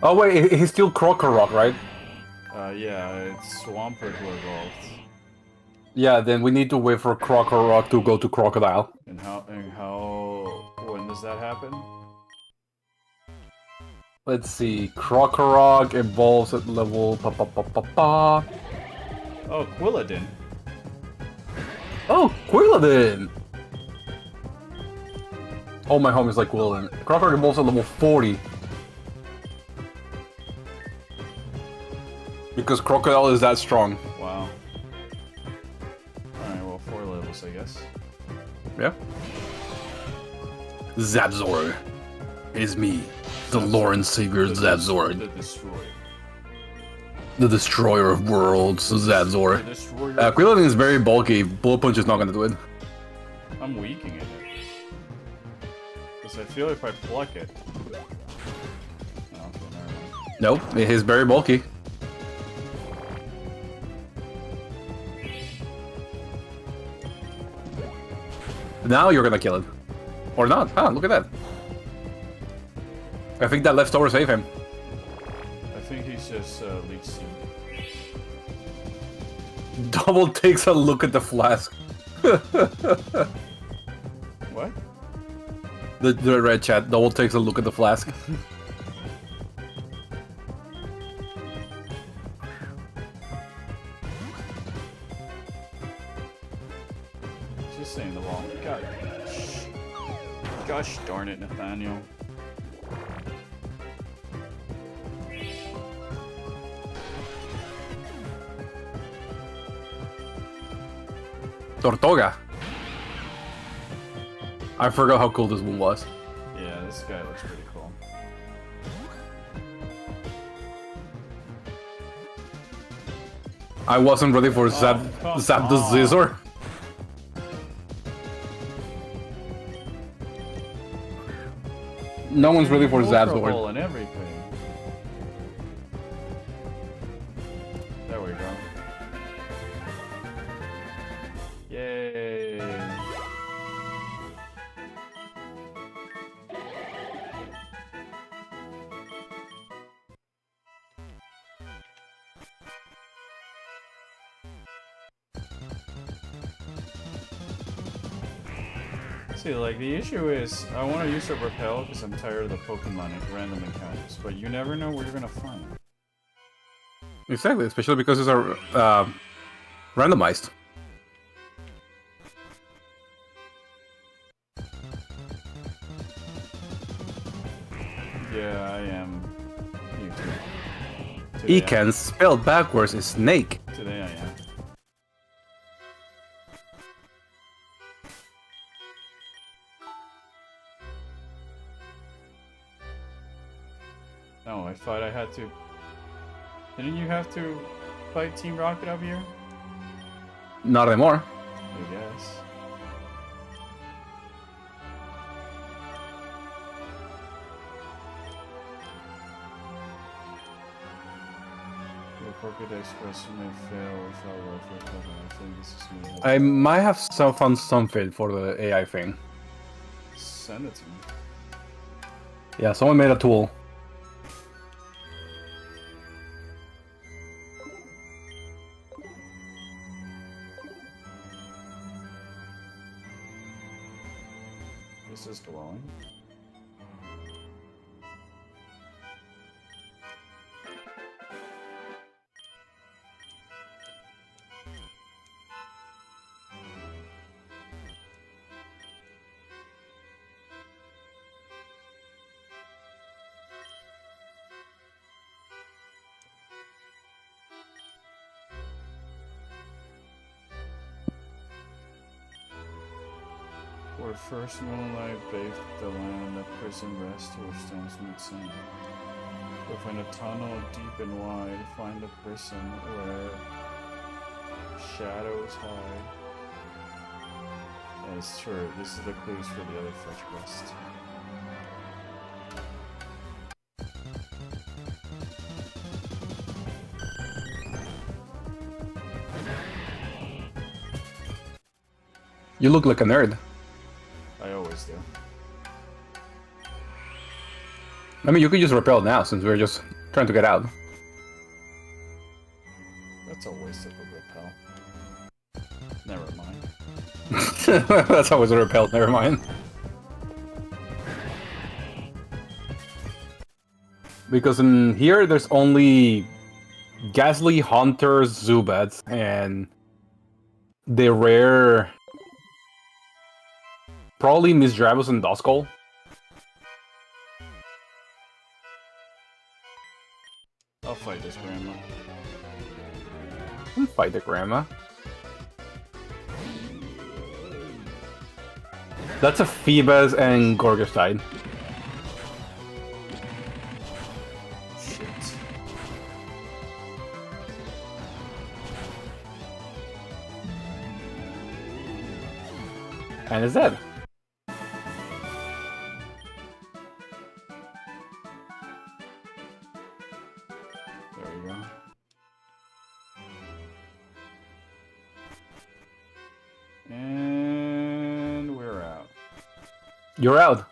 Oh wait, he's still Krokorok, right? Yeah, it's Swampert who evolved. Yeah, then we need to wait for Krokorok to go to Crocodile. And how, when does that happen? Let's see. Krokorok evolves at level Oh, Quilladin. Oh, Quilladin! Oh, my home is like Quilladin. Krokorok evolves at level 40. Because Crocodile is that strong. Wow. Alright, well, 4 levels, I guess. Yeah. Zabzor. It is me, the Lord and Savior Zabzor. The Destroyer. The Destroyer of Worlds, The Zabzor. Destroyer. Quilladin is very bulky. Bullet Punch is not gonna do it. I'm weakening it. Because I feel if I pluck it... Oh, okay, never mind. Nope, it is very bulky. Now you're gonna kill it. Or not. Ah, look at that. I think that leftover saved him. I think he's just leech seed. Double takes a look at the flask. What? The red chat. Double takes a look at the flask. Just saying the wall. God. Gosh darn it, Nathaniel. Tortuga. I forgot how cool this one was. Yeah, this guy looks pretty cool. I wasn't ready for Zap come Zap the on. Zizor. No one's ready for Ultra Zabzor. Ball and everything. There we go. Yay! See, like, the issue is, I want to use a repel because I'm tired of the Pokemon at random encounters, but you never know where you're gonna find. Exactly, especially because it's a randomized. Yeah, I am. You too. Today, Ekan spelled backwards is snake. today I am. No, I thought I had to. Didn't you have to fight Team Rocket up here? Not anymore. I guess. The Pokédex question may fail without welfare cover. I think this is me. I might have found something for the AI thing. Send it to me. Yeah, someone made a tool. This is glowing. Where first moonlight bathed the land, that prison rest where stones meet sand. Within a tunnel deep and wide, find a prison where shadows hide. That's true. This is the clues for the other fetch quest. You look like a nerd. I always do. I mean, you could use repel now since we're just trying to get out. That's a waste of a repel. Never mind. That's always a repel, never mind. Because in here, there's only Ghastly Hunters, Zubats, and the rare... Probably Miss Drabus and Duskull. I'll fight this grandma. Don't fight the grandma. That's a Phoebus and Gorgas died. Shit. And it's dead. There we go. And we're out. You're out.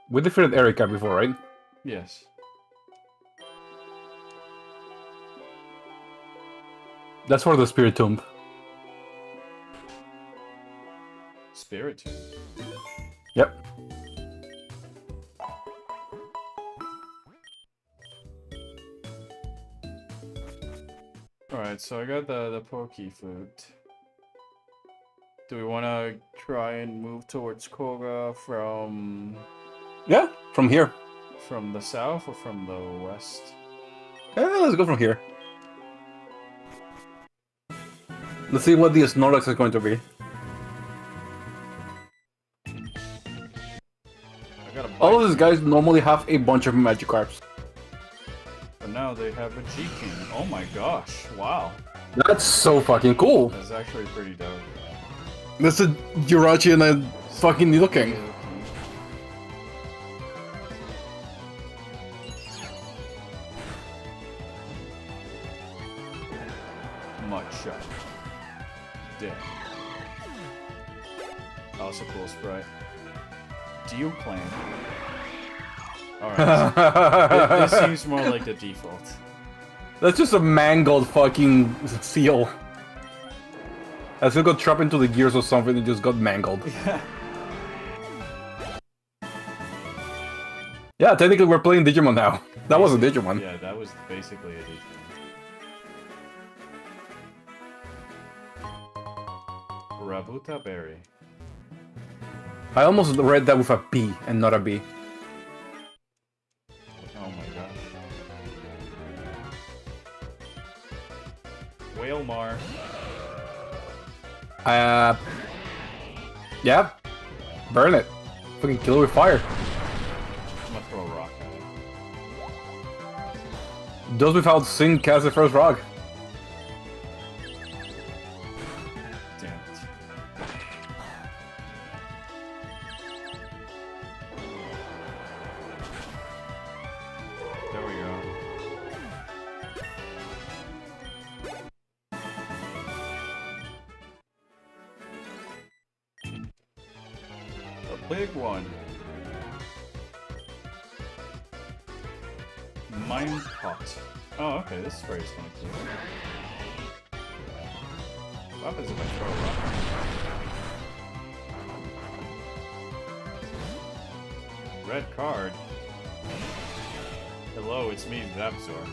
We defeated Erika before, right? Yes. That's for the Spirit Tomb. Spirit Tomb. Yep. Alright, so I got the Poke food. Do we want to try and move towards Koga from Yeah, from here. the south or from the west? Yeah, let's go from here. Let's see what the Snorlax is going to be. I got a All of bite, these guys normally have a bunch of Magikarps. but now they have a G-King. Oh my gosh, wow. That's so fucking cool. That's actually pretty dope. That's a Jirachi and a fucking Nidoking. Much shot. Dead. Also cool sprite. Dew Clan. Alright. This seems more like the default. That's just a mangled fucking seal. As it got trapped into the gears or something, it just got mangled. Yeah, technically we're playing Digimon now. That was a Digimon. Yeah, that was basically a Digimon. Rabuta Berry. I almost read that with a P and not a B. Oh my gosh. Whalemar. Yeah. Burn it. Fucking kill it with fire. I'm gonna throw a rock at it. Those without Sin cast the first rock. Damn it. There we go. A big one. Mine pot. Oh, okay, this spray's kind of cool. What happens if I throw a rock? Red card. Hello, it's me, Zapzor.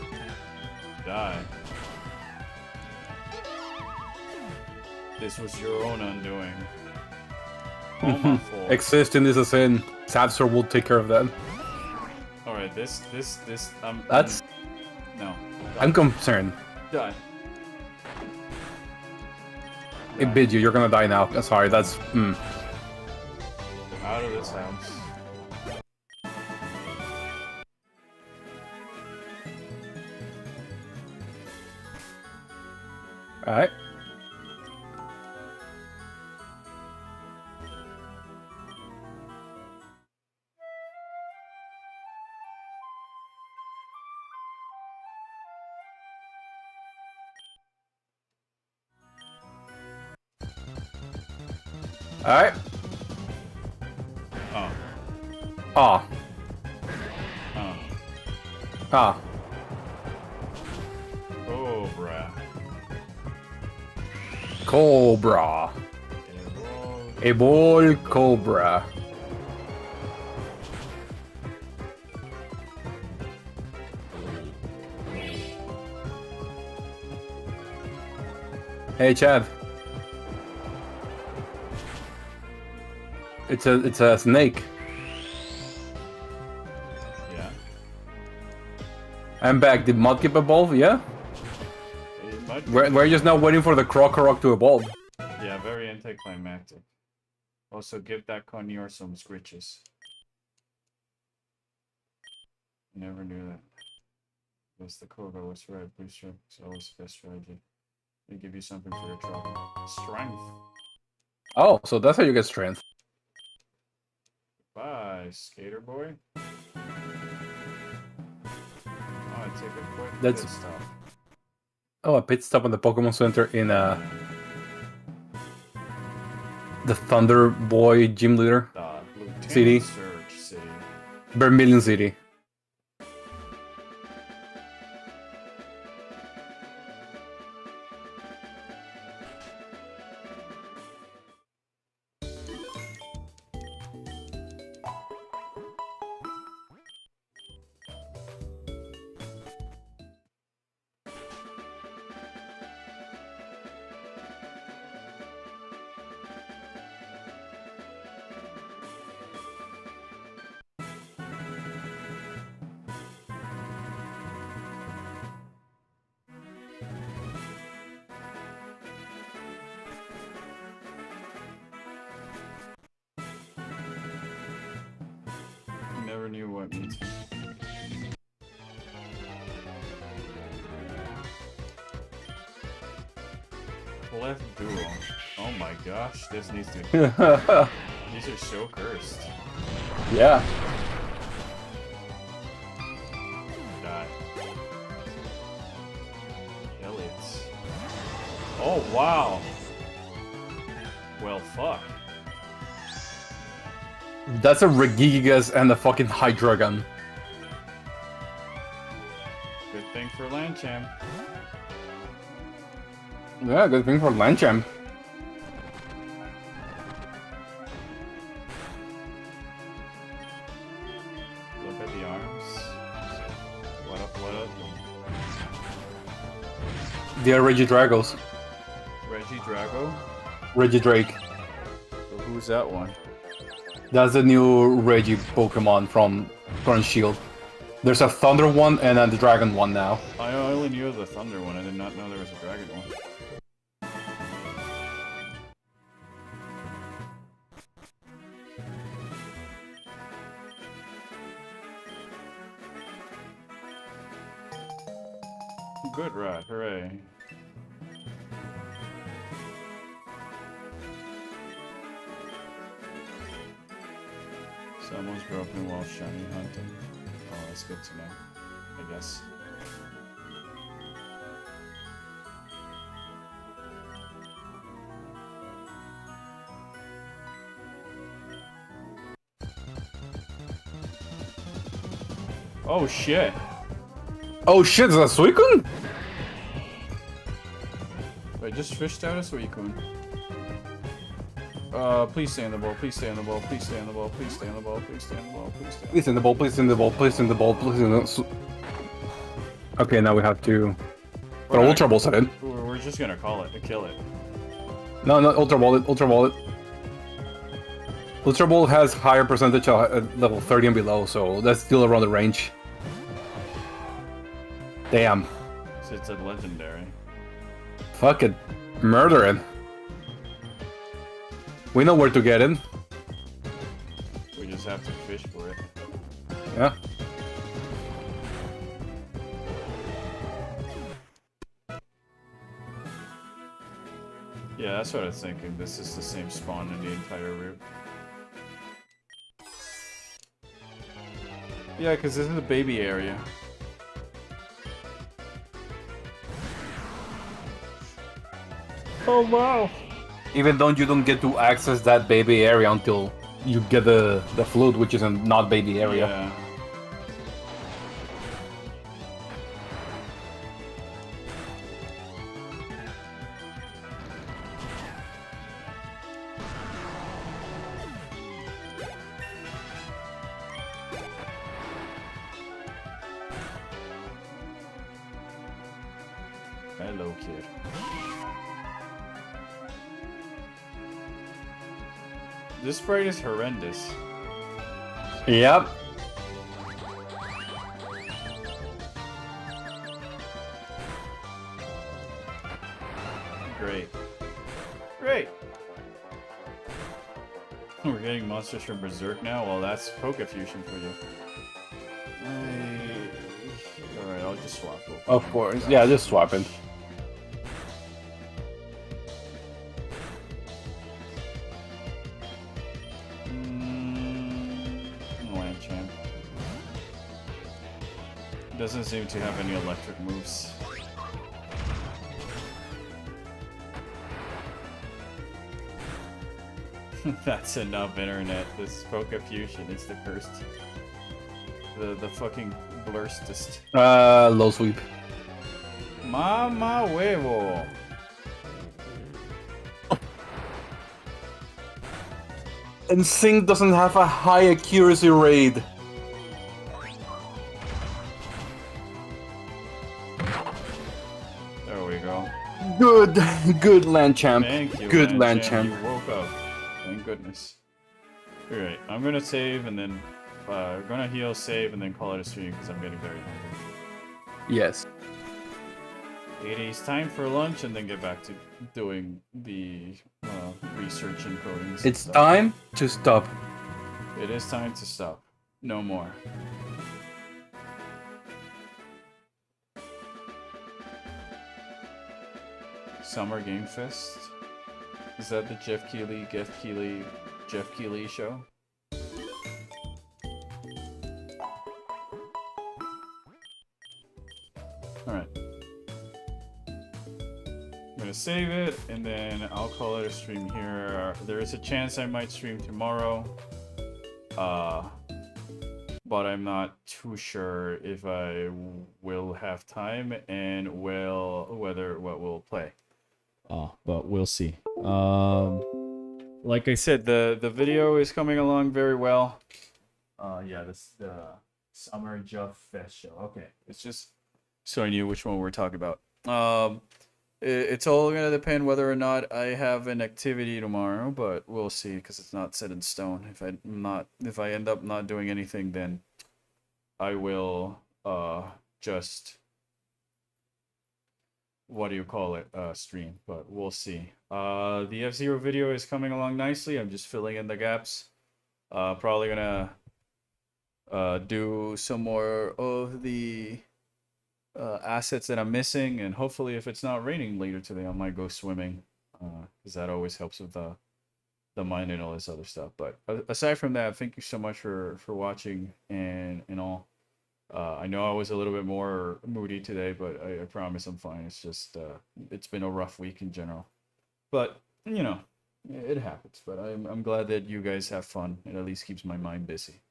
Die. This was your own undoing. All my fault. Existing is a sin. Sapsor will take care of that. Alright, this, That's... no. I'm concerned. Die. It bid you, you're gonna die now. Sorry, that's... Out of this house. Alright. Alright. Oh. Ah. Oh. Ah. Cobra. Cobra. A ball Cobra. Hey, Chad. It's a snake. Yeah. I'm back. Did Mudkip evolve? Yeah. It might be- We're just now waiting for the Krokorok to evolve. Yeah, very anticlimactic. Also, give that Conure some scritches. Never knew that. Yes, the Koga was right. Booster is always the best strategy. They give you something for your trouble. Strength. Oh, so that's how you get strength. Bye, skater boy. Oh, I take a quick That's- pit stop. Oh, a pit stop in the Pokemon Center in the Thunder Boy gym leader, Lieutenant City. Surge City. Vermilion City. Never knew what means. Clef Duo. Oh my gosh, this needs to. These are so cursed. Yeah. Die. Elliot. Oh wow. Well, fuck. That's a Regigigas and a fucking Hydreigon. Good thing for Landchamp. Yeah, good thing for Landchamp. Look at the arms. What up, what up? They are Regidragos. Reggie Drago? Regidrake. So who's that one? That's the new Regi Pokemon from Current Shield. There's a Thunder one and a Dragon one now. I only knew the Thunder one. I did not know there was a Dragon one. Good rat, hooray. Someone's broken while shiny hunting. Oh, that's good to know, I guess. Oh shit! Oh shit, is that Suicune? I just fished out a Suicune. Please stay on the ball, please stay on the ball, please stay on the ball, please stay on the ball, please stay on the ball, please stay on the ball. Please in the ball, please in the ball, please in the ball, please in the... Okay, now we have to throw We're Ultra Balls at it. We're just gonna call it, kill it. No, no, Ultra Ball it, Ultra Ball it. Ultra Ball has higher percentage at level 30 and below, so that's still around the range. Damn. So it's a legendary. Fuck it. Murder it. We know where to get it. We just have to fish for it. Yeah. Yeah, that's what I was thinking. This is the same spawn in the entire route. Yeah, because this is the baby area. Oh wow! Even though you don't get to access that baby area until you get the flute, which is a not baby area. Yeah. Hello, kid. This sprite is horrendous. Yep. Great. Great. We're getting monsters from Berserk now? Well, that's Poke Fusion for you. Alright, I'll just swap. Of course. Yeah, just swap it. Land Champ. Doesn't seem to have any electric moves. That's enough, internet. This Poke Fusion is the cursed. The fucking blurstest. Low sweep. Mama huevo. And Sync doesn't have a high accuracy rate. There we go. Good land champ. Thank you. Good land champ. You woke up. Thank goodness. Alright, I'm gonna save and then gonna heal, save, and then call it a stream because I'm getting very hungry. Yes. It is time for lunch and then get back to doing the research and coding. It's time to stop. It is time to stop. No more. Summer Game Fest? Is that the Jeff Keighley show? Alright. I'm gonna save it, and then I'll call it a stream here. There is a chance I might stream tomorrow. But I'm not too sure if I will have time and what we'll play. But we'll see. Like I said, the video is coming along very well. Yeah, this the Summer Jeff Fest show. Okay, it's just so I knew which one we're talking about. It's all gonna depend whether or not I have an activity tomorrow, but we'll see because it's not set in stone. If I end up not doing anything, then I will just stream. But we'll see. The F-Zero video is coming along nicely. I'm just filling in the gaps. Probably gonna do some more of the assets that I'm missing, and hopefully if it's not raining later today I might go swimming, because that always helps with the mind and all this other stuff. But aside from that, thank you so much for watching and all. I know I was a little bit more moody today, but I promise I'm fine. It's just it's been a rough week in general, but you know, it happens. But I'm glad that you guys have fun. It at least keeps my mind busy.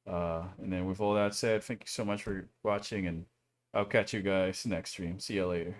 And then with all that said, thank you so much for watching, and I'll catch you guys next stream. See you later.